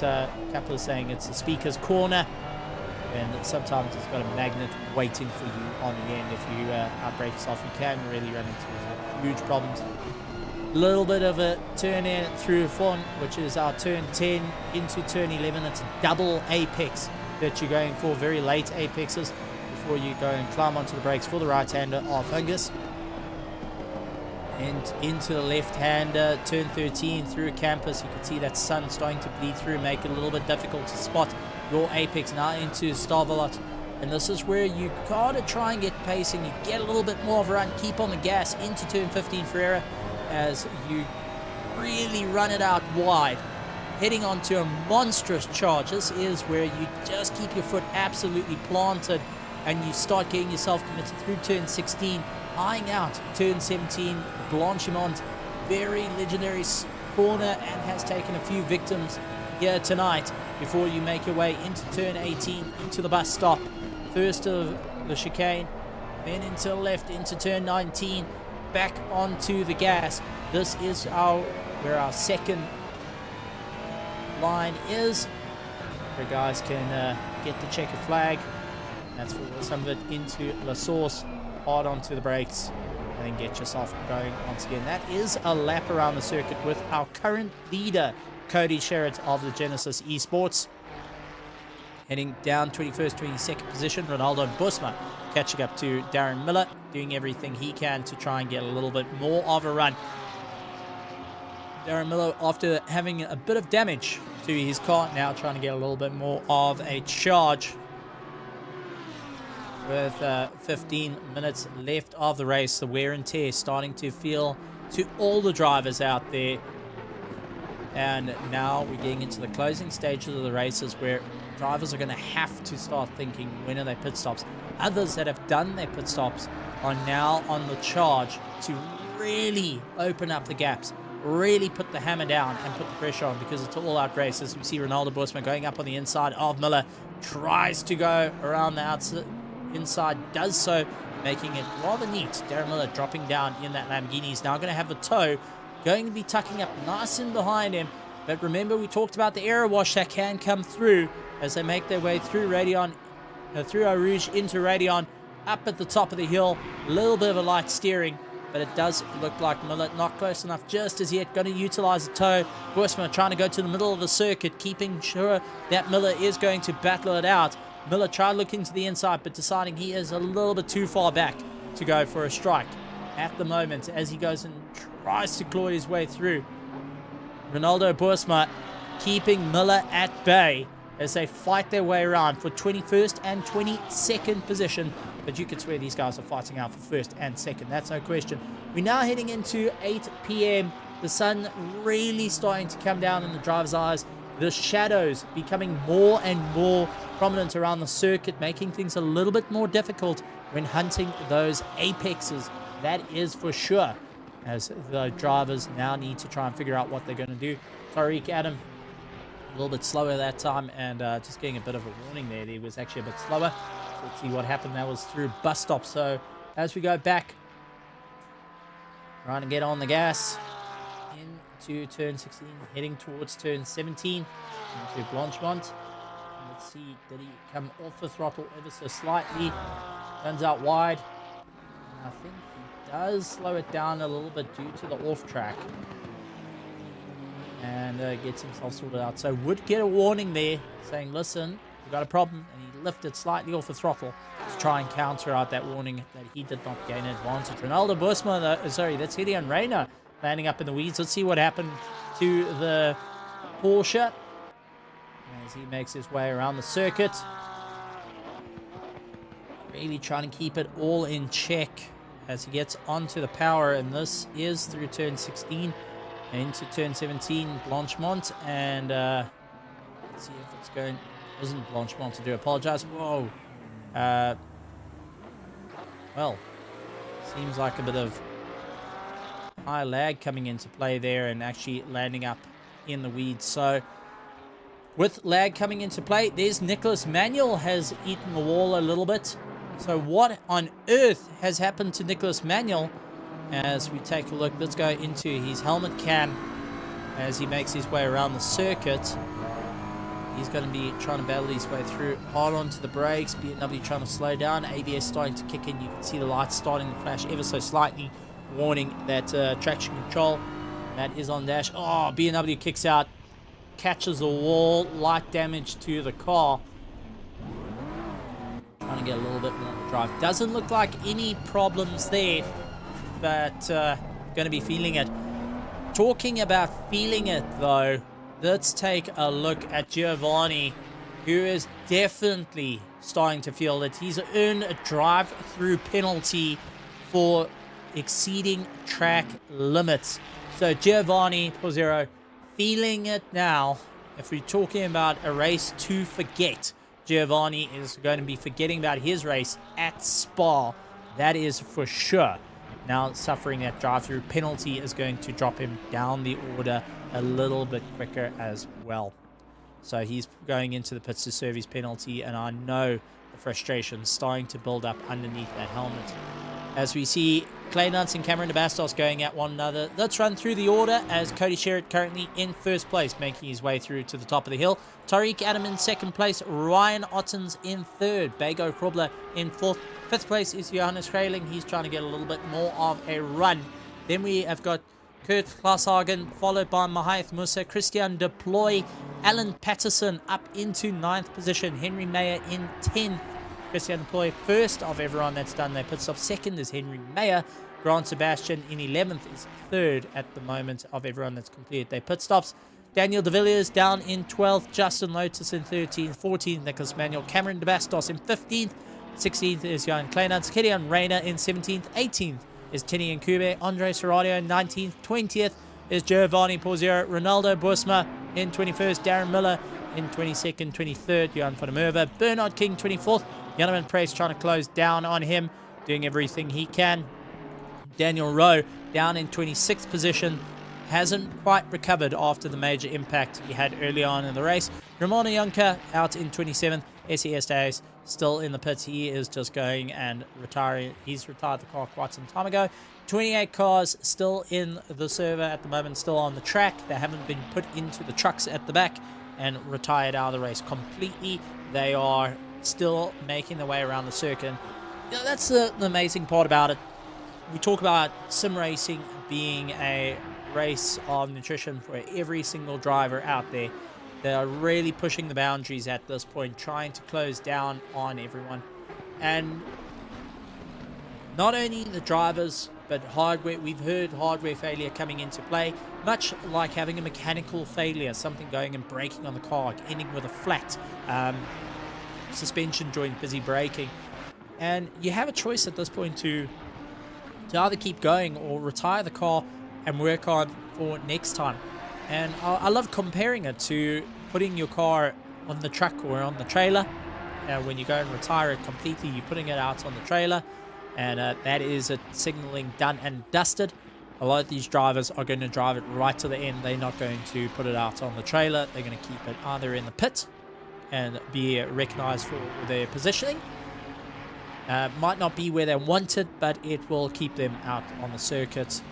Kappa is saying it's the Speaker's Corner, and sometimes it's got a magnet waiting for you on the end. If you outbreak yourself, you can really run into huge problems. Little bit of a turn in through Fon, which is our turn 10 into turn 11. It's a double apex that you're going for, very late apexes before you go and climb onto the brakes for the right-hander of Fungus. And into the left-hander, turn 13 through campus. You can see that sun starting to bleed through, make it a little bit difficult to spot your apex. Now into Starvalot, and this is where you gotta try and get pacing. You get a little bit more of a run, keep on the gas into turn 15 Ferreira as you really run it out wide, heading onto a monstrous charge. This is where you just keep your foot absolutely planted and you start getting yourself committed through turn 16, eyeing out turn 17. Blanchimont, very legendary corner, and has taken a few victims here tonight before you make your way into turn 18, into the bus stop. First of the chicane, then into the left, into turn 19, back onto the gas. This is where our second line is, where guys can get the checker flag. That's for some of it into La Source, hard onto the brakes, and then get yourself going once again. That is a lap around the circuit with our current leader, Cody Sherritt of the Genesis Esports. Heading down 21st, 22nd position, Ronaldo Busma catching up to Darren Miller, doing everything he can to try and get a little bit more of a run. Darren Miller, after having a bit of damage to his car, now trying to get a little bit more of a charge. With 15 minutes left of the race, the wear and tear starting to feel to all the drivers out there. And now we're getting into the closing stages of the races where drivers are going to have to start thinking, when are they pit stops? Others that have done their pit stops are now on the charge to really open up the gaps, really put the hammer down and put the pressure on, because it's all out races. We see Ronaldo Borsman going up on the inside of Miller, tries to go around the outside. Inside, does so, making it rather neat. Darren Miller dropping down in that Lamborghini. He's now going to have the toe, going to be tucking up nice and behind him. But remember, we talked about the error wash that can come through as they make their way through Radion, through Eau Rouge into Radion, up at the top of the hill. A little bit of a light steering, but it does look like Miller not close enough just as yet. Going to utilize the toe. Borsman trying to go to the middle of the circuit, keeping sure that Miller is going to battle it out. Miller tried looking to the inside, but deciding he is a little bit too far back to go for a strike at the moment as he goes and tries to claw his way through. Ronaldo Boersma keeping Miller at bay as they fight their way around for 21st and 22nd position. But you could swear these guys are fighting out for first and second. That's no question. We're now heading into 8 p.m. The sun really starting to come down in the driver's eyes. The shadows becoming more and more prominent around the circuit, making things a little bit more difficult when hunting those apexes. That is for sure, as the drivers now need to try and figure out what they're going to do. Tariq Adam, a little bit slower that time, and just getting a bit of a warning there. He was actually a bit slower. So let's see what happened. That was through bus stop. So as we go back, trying to get on the gas into turn 16, heading towards turn 17 into Blanchemont. Let's see, did he come off the throttle ever so slightly? Turns out wide. And I think he does slow it down a little bit due to the off track. And gets himself sorted out. So would get a warning there saying, listen, we've got a problem. And he lifted slightly off the throttle to try and counter out that warning that he did not gain an advantage. Ronaldo Boersma, sorry, that's Gideon Reyna landing up in the weeds. Let's see what happened to the Porsche as he makes his way around the circuit. Really trying to keep it all in check as he gets onto the power, and this is through turn 16. into turn 17, Blanchemont, and let's see if it's going. Wasn't Blanchemont, I do apologize. Whoa. Well, seems like a bit of high lag coming into play there and actually landing up in the weeds. So with lag coming into play, there's Nicholas Manuel has eaten the wall a little bit. So what on earth has happened to Nicholas Manuel? As we take a look, let's go into his helmet cam as he makes his way around the circuit. He's going to be trying to battle his way through, hard onto the brakes. BMW trying to slow down, ABS starting to kick in. You can see the lights starting to flash ever so slightly, warning that traction control that is on dash. Oh, BMW kicks out, catches a wall, light damage to the car. Trying to get a little bit more drive. Doesn't look like any problems there, but going to be feeling it. Talking about feeling it though, let's take a look at Giovanni, who is definitely starting to feel that he's earned a drive-through penalty for exceeding track limits. So Giovanni Pozzero feeling it now. If we're talking about a race to forget, Giovanni is going to be forgetting about his race at Spa. That is for sure. Now suffering that drive-through penalty is going to drop him down the order a little bit quicker as well. So he's going into the pits to serve his penalty, and I know the frustration starting to build up underneath that helmet. As we see Clay Nuns and Cameron de Bastos going at one another. Let's run through the order as Cody Sherritt currently in first place, making his way through to the top of the hill. Tariq Adam in second place. Ryan Ottens in third. Bago Krobler in fourth. Fifth place is Johannes Schreling. He's trying to get a little bit more of a run. Then we have got Kurt Klaashagen, followed by Mahath Musa, Christian Deploy, Alan Patterson up into 9th position. Henry Mayer in 10th. Christian Deploy first of everyone that's done their pit stop. Second is Henry Mayer. Grant Sebastian in 11th is third at the moment of everyone that's completed their pit stops. Daniel De Villiers down in 12th. Justin Lotus in 13th. 14th, Nicholas Manuel. Cameron de Bastos in 15th. 16th is Johan Kleinans. Kilian Rayner in 17th. 18th is Tini Nkube. Andre Serradio in 19th. 20th is Giovanni Pozzero. Ronaldo Boersma in 21st. Darren Miller in 22nd. 23rd, Johan van der Merwe. Bernard King 24th. Jonathan Price trying to close down on him, doing everything he can. Daniel Rowe down in 26th position. Hasn't quite recovered after the major impact he had early on in the race. Ramona Yonka out in 27th. SES Days still in the pits. He is just going and retiring. He's retired the car quite some time ago. 28 cars still in the server at the moment, still on the track. They haven't been put into the trucks at the back and retired out of the race completely. They are still making their way around the circuit. You know, that's the amazing part about it. We talk about sim racing being a race of nutrition for every single driver out there. They are really pushing the boundaries at this point, trying to close down on everyone. And not only the drivers, but hardware. We've heard hardware failure coming into play, much like having a mechanical failure, something going and breaking on the car, ending with a flat suspension joint busy braking. And you have a choice at this point to either keep going or retire the car and work on for next time. And I love comparing it to putting your car on the truck or on the trailer. When you go and retire it completely, you're putting it out on the trailer, and that is it, signaling done and dusted. A lot of these drivers are going to drive it right to the end. They're not going to put it out on the trailer. They're going to keep it either in the pit and be recognized for their positioning. Might not be where they want it, but it will keep them out on the circuit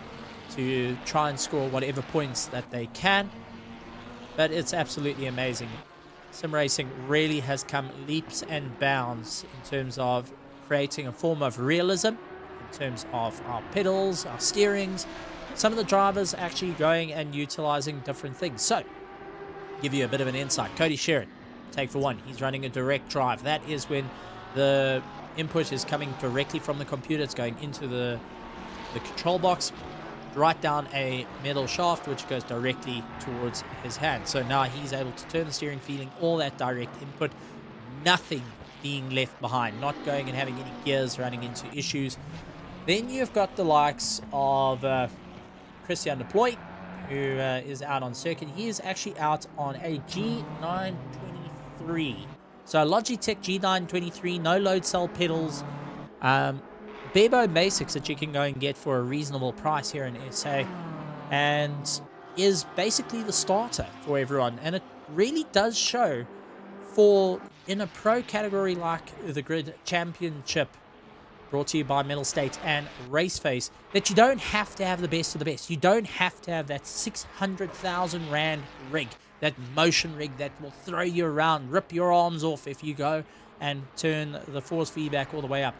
to try and score whatever points that they can. But it's absolutely amazing. Sim racing really has come leaps and bounds in terms of creating a form of realism, in terms of our pedals, our steerings, some of the drivers actually going and utilizing different things. So, give you a bit of an insight. Cody Sherritt, take for one, he's running a direct drive. That is when the input is coming directly from the computer. It's going into the control box, right down a metal shaft which goes directly towards his hand. So now he's able to turn the steering, feeling all that direct input, nothing being left behind, not going and having any gears running into issues. Then you've got the likes of Christian Deploy, who is out on circuit. He is actually out on a G923. So Logitech G923, no load cell pedals. Barebone basics that you can go and get for a reasonable price here in SA. And is basically the starter for everyone. And it really does show for in a pro category like the Grid Championship, brought to you by Mettlestate and RaceFace, that you don't have to have the best of the best. You don't have to have that 600,000 Rand rig, that motion rig that will throw you around, rip your arms off if you go and turn the force feedback all the way up.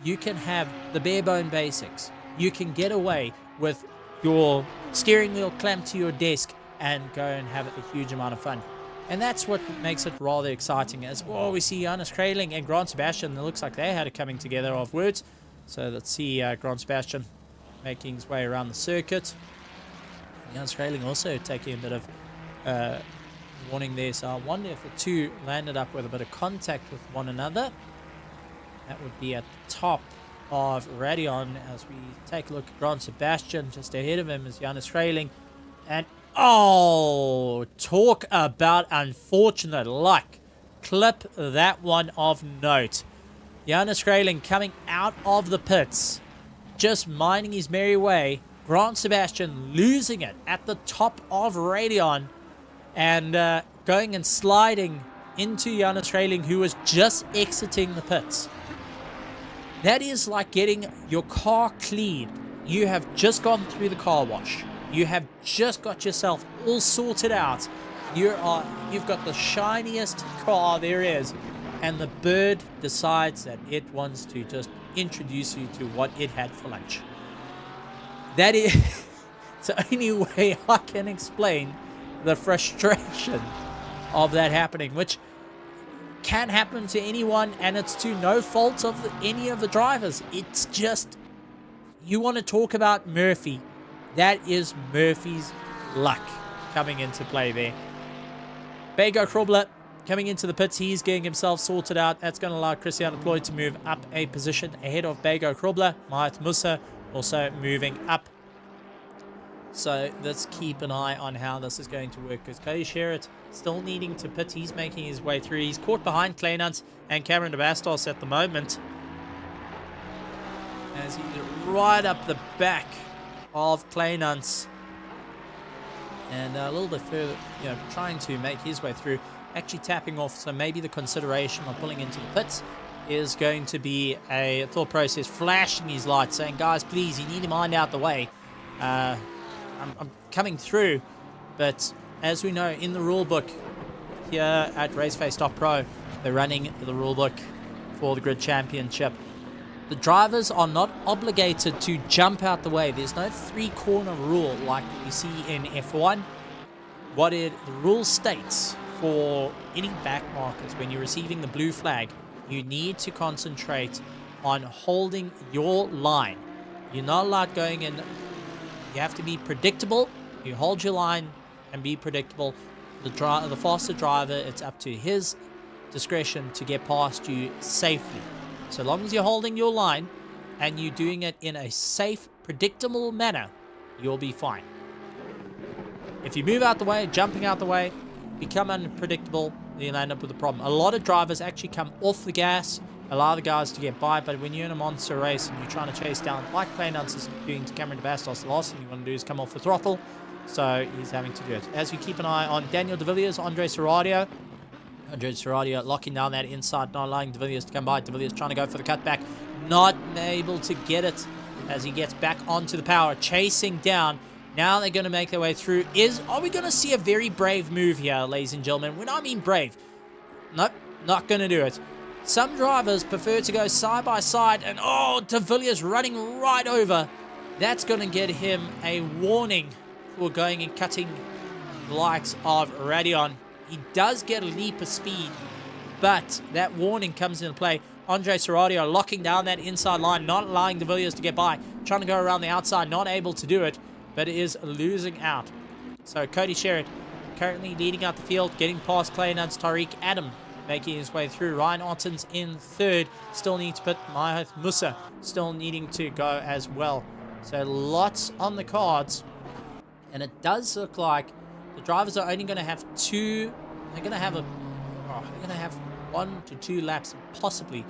You can have the bare bone basics. You can get away with your steering wheel clamped to your desk and go and have a huge amount of fun. And that's what makes it rather exciting, as we see Jonas Kraling and Grant Sebastian. It looks like they had a coming together of words. So let's see Grant Sebastian making his way around the circuit. Jonas Kraling also taking a bit of warning there. So I wonder if the two landed up with a bit of contact with one another. That would be at the top of Radion as we take a look at Grant Sebastian. Just ahead of him is Jonas Kraling. And talk about unfortunate luck. Clip that one of note. Jonas Kraling coming out of the pits, just minding his merry way. Grant Sebastian losing it at the top of Radion and going and sliding into Jonas Kraling, who was just exiting the pits. That is like getting your car cleaned. You have just gone through the car wash. You have just got yourself all sorted out. You've got the shiniest car there is, and the bird decides that it wants to just introduce you to what it had for lunch. That is the only way I can explain the frustration of that happening, which can happen to anyone, and it's to no fault of any of the drivers. It's just, you want to talk about Murphy. That is Murphy's luck coming into play there. Bego Krobler coming into the pits. He's getting himself sorted out. That's going to allow Christian Ploy to move up a position ahead of Bego Krobler. Mahat Musa also moving up. So let's keep an eye on how this is going to work, because Cody Sherritt still needing to pit. He's making his way through. He's caught behind Kleinans and Cameron de Bastos at the moment, as he's right up the back of Kleinans and a little bit further, trying to make his way through, actually tapping off. So maybe the consideration of pulling into the pits is going to be a thought process, flashing his lights, saying, guys, please, you need to mind out the way. I'm coming through. But as we know, in the rulebook here at RaceFace.Pro, they're running the rulebook for the Grid Championship. The drivers are not obligated to jump out the way. There's no three-corner rule like we see in F1. The rule states for any back markers, when you're receiving the blue flag, you need to concentrate on holding your line. You're not allowed going in. You have to be predictable. You hold your line and be predictable. The faster driver, it's up to his discretion to get past you safely. So long as you're holding your line and you're doing it in a safe, predictable manner, you'll be fine. If you move out the way, jumping out the way, become unpredictable, you'll end up with a problem. A lot of drivers actually come off the gas, allow the guys to get by, but when you're in a monster race and you're trying to chase down, like Kleinans is doing to Cameron de Bastos, the last thing you want to do is come off the throttle, so he's having to do it. As we keep an eye on Daniel de Villiers, Andre Serradio locking down that inside, not allowing de Villiers to come by. De Villiers trying to go for the cutback, not able to get it as he gets back onto the power, chasing down. Now they're going to make their way through. Are we going to see a very brave move here, ladies and gentlemen? When I mean brave, nope, not going to do it. Some drivers prefer to go side by side, and de Villiers running right over. That's going to get him a warning for going and cutting the likes of Radion. He does get a leap of speed, but that warning comes into play. Andre Serradio locking down that inside line, not allowing de Villiers to get by. Trying to go around the outside, not able to do it, but is losing out. So Cody Sherritt currently leading out the field, getting past Kleinans. Tariq Adam making his way through. Ryan Otten's in third. Still needs to put Mahat Musa still needing to go as well. So lots on the cards And it does look like the drivers are only going to have two. They're going to have one to two laps, possibly.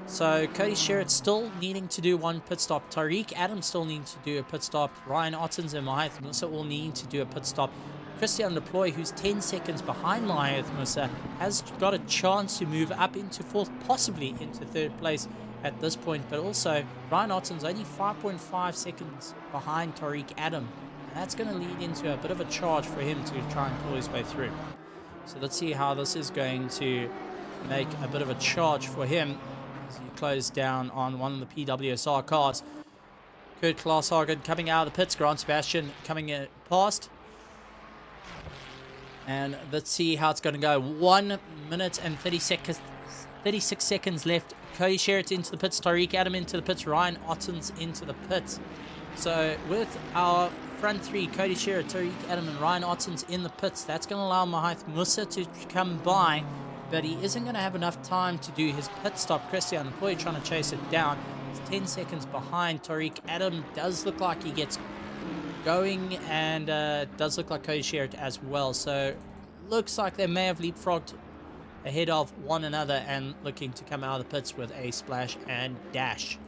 So Cody Sherritt still needing to do one pit stop. Tariq Adams still needing to do a pit stop. Ryan Ottens and Mahath Musa all needing to do a pit stop. Christian Deploy, who's 10 seconds behind Mahath Musa, has got a chance to move up into fourth, possibly into third place at this point. But also, Ryan Ottens only 5.5 seconds behind Tariq Adam. And that's going to lead into a bit of a charge for him to try and pull his way through. So let's see how this is going to make a bit of a charge for him as he closed down on one of the PWSR cars. Kurt Klaashagen coming out of the pits. Grant Sebastian coming past. And let's see how it's going to go. 1 minute and 36 seconds left. Cody Sherritt into the pits. Tariq Adam into the pits. Ryan Ottens into the pits. So with our front three, Cody Sherritt, Tariq Adam, and Ryan Ottens in the pits, that's going to allow Mahath Musa to come by. But he isn't going to have enough time to do his pit stop. Christian Deploy trying to chase it down. He's 10 seconds behind. Tariq Adam does look like he gets going, and does look like Cody Sherritt as well. So looks like they may have leapfrogged ahead of one another and looking to come out of the pits with a splash and dash.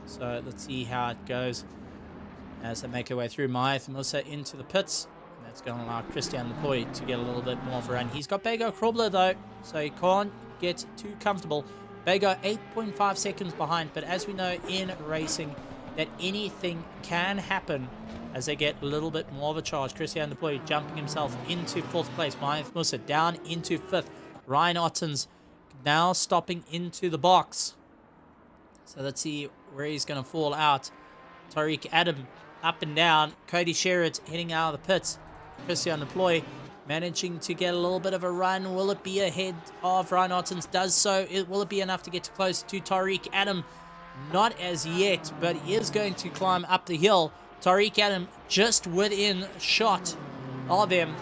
So let's see how it goes as they make their way through. Mahath Musa into the pits. That's going to allow Christian Deploy to get a little bit more of a run. He's got Bego Krobler though, so he can't get too comfortable. Bego 8.5 seconds behind, but as we know in racing, that anything can happen as they get a little bit more of a charge. Christian Deploy jumping himself into fourth place. Mahath Musa down into fifth. Ryan Ottens now stopping into the box. So let's see where he's going to fall out. Tariq Adam up and down. Cody Sherritt heading out of the pits. Christian Deploy managing to get a little bit of a run. Will it be ahead of Ryan Ottens? Does so. Will it be enough to get close to Tariq Adam? Not as yet, but he is going to climb up the hill. Tariq Adam just within shot of him.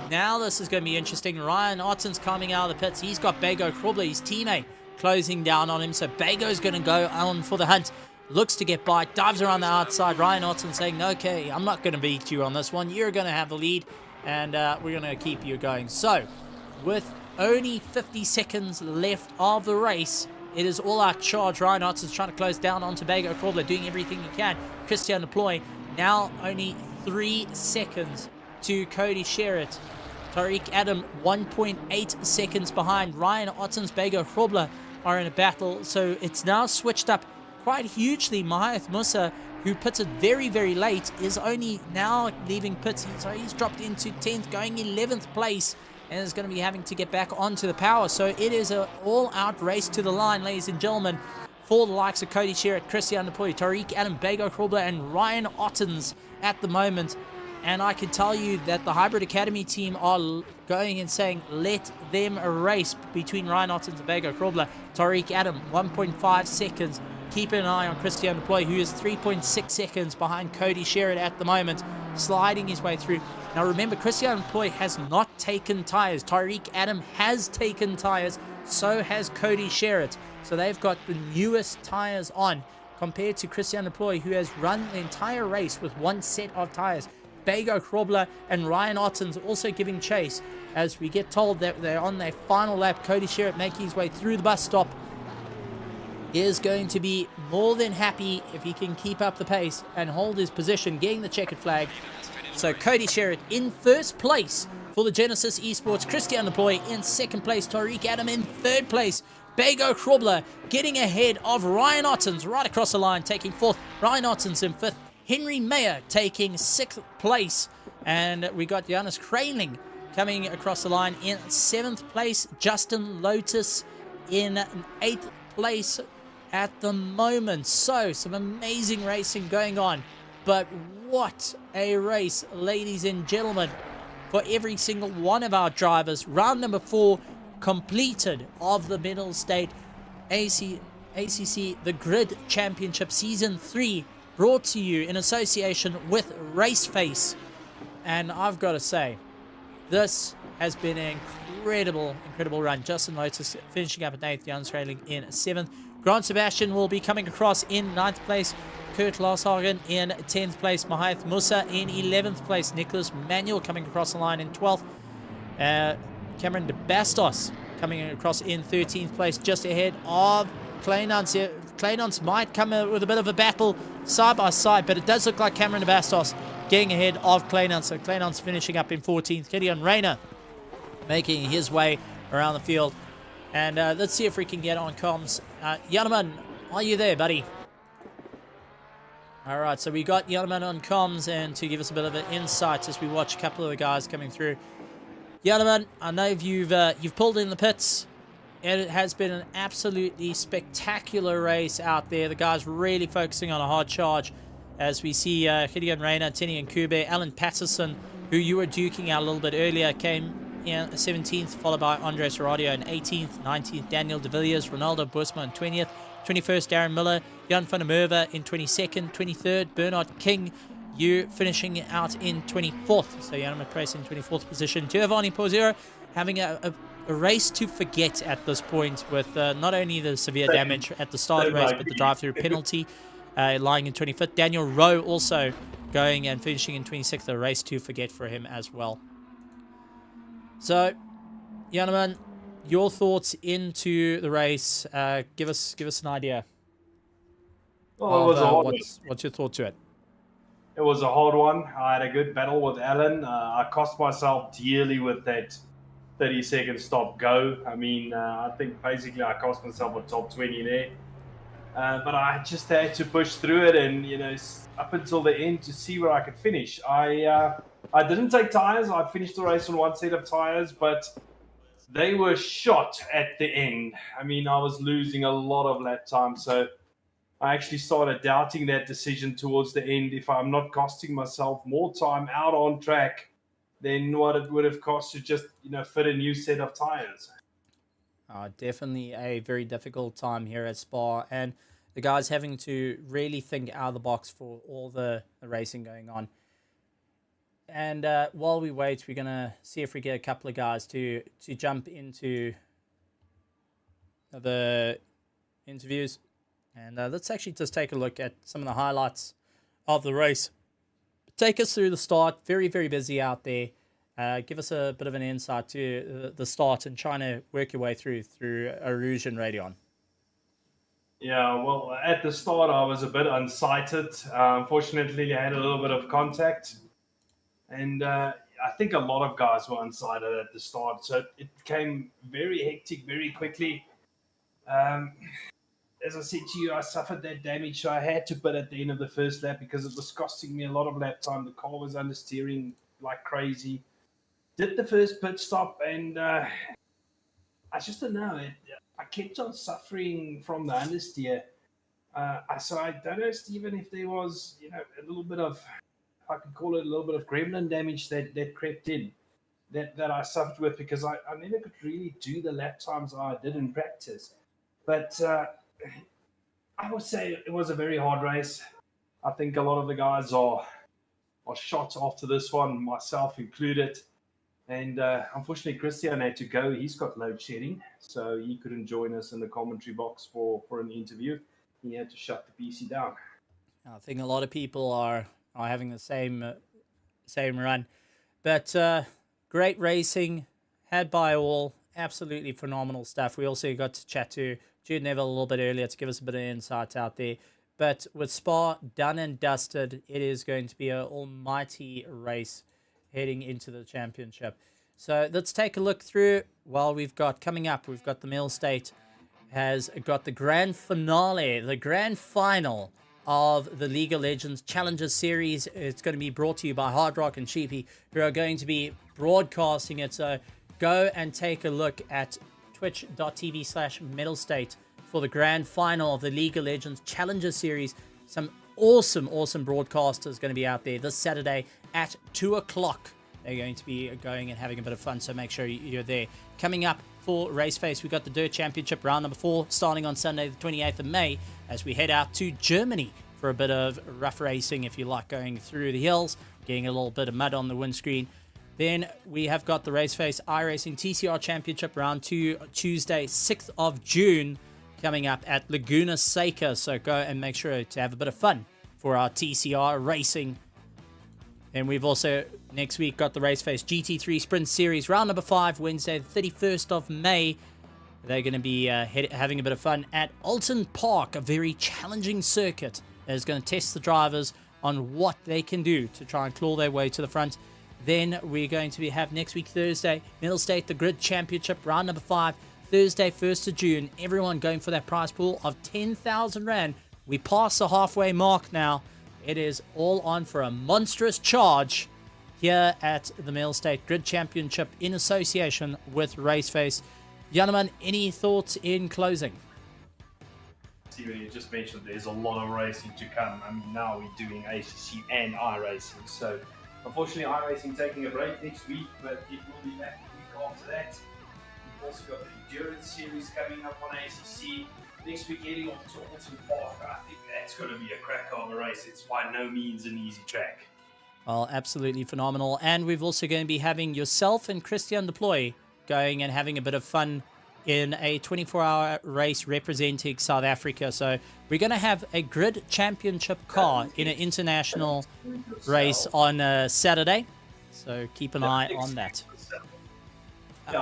Now this is going to be interesting. Ryan Ottens coming out of the pits. He's got Bego Krobler, his teammate, closing down on him. So Bego's going to go on for the hunt. Looks to get by, dives around the outside. Ryan Ottens saying, okay, I'm not going to beat you on this one. You're going to have the lead, and we're going to keep you going. So with only 50 seconds left of the race, it is all out charge. Ryan Ottens trying to close down onto Bego Krobler, doing everything he can. Christian Deploy now only 3 seconds to Cody Sherritt. Tariq Adam 1.8 seconds behind. Ryan Ottens, Bego Krobler are in a battle, so it's now switched up quite hugely. Mahath Musa, who pits it very, very late, is only now leaving pits. So he's dropped into 10th, going 11th place, and is going to be having to get back onto the power. So it is an all-out race to the line, ladies and gentlemen, for the likes of Cody Sherritt, Christian Deploy, Tariq Adam, Bego Krobler, and Ryan Ottens at the moment. And I can tell you that the Hybrid Academy team are going and saying, let them race between Ryan Ottens and Bego Krobler. Tariq Adam, 1.5 seconds. Keep an eye on Christian Deploy, who is 3.6 seconds behind Cody Sherritt at the moment, sliding his way through. Now remember, Christian Deploy has not taken tyres. Tariq Adam has taken tyres. So has Cody Sherritt. So they've got the newest tyres on compared to Christian Deploy, who has run the entire race with one set of tyres. Bego Krobler and Ryan Ottens also giving chase as we get told that they're on their final lap. Cody Sherritt making his way through the bus stop is going to be more than happy if he can keep up the pace and hold his position, getting the checkered flag. So Cody Sherritt in first place for the Genesis Esports. Christian Deploy in second place. Tariq Adam in third place. Bego Krobler getting ahead of Ryan Ottens right across the line, taking fourth. Ryan Ottens in fifth. Henry Mayer taking 6th place. And we got Johannes Kraling coming across the line in 7th place. Justin Lotus in 8th place at the moment. So some amazing racing going on. But what a race, ladies and gentlemen, for every single one of our drivers. Round number 4 completed of the Mettlestate ACC, the Grid Championship Season 3, brought to you in association with RaceFace. And I've got to say, this has been an incredible run. Justin Lotus finishing up at 8th, Johannes Kraling in 7th. Grant Sebastian will be coming across in 9th place. Kurt Larshagen in 10th place. Mahath Musa in 11th place. Nicholas Manuel coming across the line in 12th. Cameron de Bastos coming across in 13th place, just ahead of Kleinans here. Kleinans might come with a bit of a battle side by side, but it does look like Cameron de Bastos getting ahead of Kleinans. So Kleinans finishing up in 14th. Gideon Rayner making his way around the field. And let's see if we can get on comms. Janneman, are you there, buddy? All right, so we got Janneman on comms, and to give us a bit of an insight as we watch a couple of the guys coming through. Janneman, I know you've pulled in the pits. It has been an absolutely spectacular race out there. The guys really focusing on a hard charge as we see Gideon Rayner, Tini and Kube, Alan Patterson, who you were duking out a little bit earlier, came in 17th, followed by Andres Aradio in 18th, 19th, Daniel De Villiers, Ronaldo Busma in 20th, 21st, Darren Miller, Jan van der Merwe in 22nd, 23rd, Bernard King, you finishing out in 24th. So Janneman Price in 24th position. Giovanni Pozero having a race to forget at this point with not only the severe damage at the start of the race, but the drive-through penalty lying in 25th. Daniel Rowe also going and finishing in 26th. A race to forget for him as well. So, Janneman, your thoughts into the race. Give us an idea. Well, it was a hard one. What's your thought to it? It was a hard one. I had a good battle with Alan. I cost myself dearly with that 30-second stop go. I mean, I think basically I cost myself a top 20 there. But I just had to push through it and, up until the end to see where I could finish. I didn't take tires. I finished the race on one set of tires, but they were shot at the end. I mean, I was losing a lot of lap time, so I actually started doubting that decision towards the end. If I'm not costing myself more time out on track than what it would have cost to just, fit a new set of tires. Definitely a very difficult time here at Spa, and the guys having to really think out of the box for all the racing going on. And while we wait, we're going to see if we get a couple of guys to jump into the interviews. And let's actually just take a look at some of the highlights of the race. Take us through the start. Very, very busy out there. Give us a bit of an insight to the start and trying to work your way through Arouge and Radeon. Yeah, well, at the start, I was a bit unsighted. Unfortunately, I had a little bit of contact. And I think a lot of guys were unsighted at the start. So it became very hectic very quickly. As I said to you, I suffered that damage. So I had to pit at the end of the first lap because it was costing me a lot of lap time. The car was understeering like crazy. Did the first pit stop, and I just don't know. I kept on suffering from the understeer. So I don't know, Stephen, if there was, a little bit of, I could call it a little bit of gremlin damage that crept in, that I suffered with, because I never could really do the lap times I did in practice. But I would say it was a very hard race. I think a lot of the guys are shot after this one, myself included. And unfortunately, Christian had to go. He's got load shedding, so he couldn't join us in the commentary box for an interview. He had to shut the PC down. I think a lot of people are having the same run. But great racing, had by all, absolutely phenomenal stuff. We also got to chat to Jude Neville a little bit earlier to give us a bit of insight out there. But with Spa done and dusted, it is going to be an almighty race heading into the championship. So let's take a look through. While we've got coming up, we've got the Mettlestate has got the grand finale, the grand final of the League of Legends Challenger Series. It's going to be brought to you by Hard Rock and Cheapy, who are going to be broadcasting it. So go and take a look at twitch.tv/Mettlestate for the grand final of the League of Legends Challenger Series. Some awesome broadcasters going to be out there this Saturday at 2 o'clock. They're going to be going and having a bit of fun, so make sure you're there. Coming up for RaceFace, we've got the Dirt Championship round number 4 starting on Sunday the 28th of May as we head out to Germany for a bit of rough racing, if you like, going through the hills, getting a little bit of mud on the windscreen. Then we have got the RaceFace iRacing TCR Championship round 2 Tuesday 6th of June coming up at Laguna Seca. So go and make sure to have a bit of fun for our TCR racing. And we've also, next week, got the RaceFace GT3 Sprint Series, round number 5, Wednesday, the 31st of May. They're going to be having a bit of fun at Alton Park, a very challenging circuit that is going to test the drivers on what they can do to try and claw their way to the front. Then we're going to have next week, Thursday, Mettlestate, the Grid Championship, round number 5, Thursday, 1st of June. Everyone going for that prize pool of 10,000 Rand. We pass the halfway mark now. It is all on for a monstrous charge here at the Mettlestate Grid Championship in association with RaceFace. Gentlemen, any thoughts in closing? Steven, you just mentioned there's a lot of racing to come. I mean, now we're doing ACC and iRacing. So, unfortunately, iRacing taking a break next week, but it will be back the week after that. We've also got the Endurance Series coming up on ACC. Next week, heading off to Alton Park. I think that's going to be a cracker of a race. It's by no means an easy track. Well, absolutely phenomenal. And we're also going to be having yourself and Christian Deploy going and having a bit of fun in a 24-hour race representing South Africa. So we're going to have a grid championship car in an international race on Saturday. So keep an eye on that.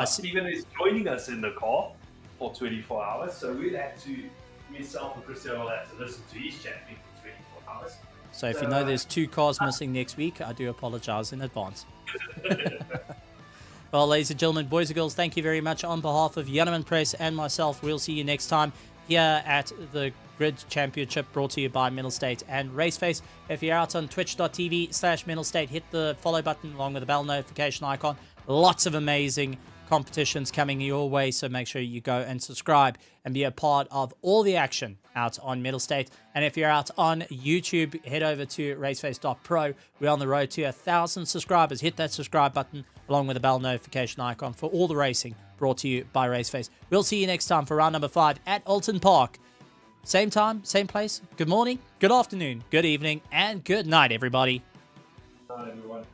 Stephen is joining us in the car for 24 hours. So we'll have to, myself and Christian will have to listen to his champion for 24 hours. So if you know there's 2 cars missing next week, I do apologize in advance. Well, ladies and gentlemen, boys and girls, thank you very much on behalf of Yannerman Press and myself. We'll see you next time here at the Grid Championship, brought to you by Mettlestate and RaceFace. If you're out on twitch.tv/Mettlestate, hit the follow button along with the bell notification icon. Lots of amazing competitions coming your way, so make sure you go and subscribe and be a part of all the action out on Mettlestate. And if you're out on YouTube, head over to RaceFace.Pro. We're on the road to 1,000 subscribers. Hit that subscribe button along with the bell notification icon for all the racing brought to you by RaceFace. We'll see you next time for round number 5 at Alton Park. Same time, same place. Good morning, good afternoon, good evening, and good night, everybody. Good night, everyone.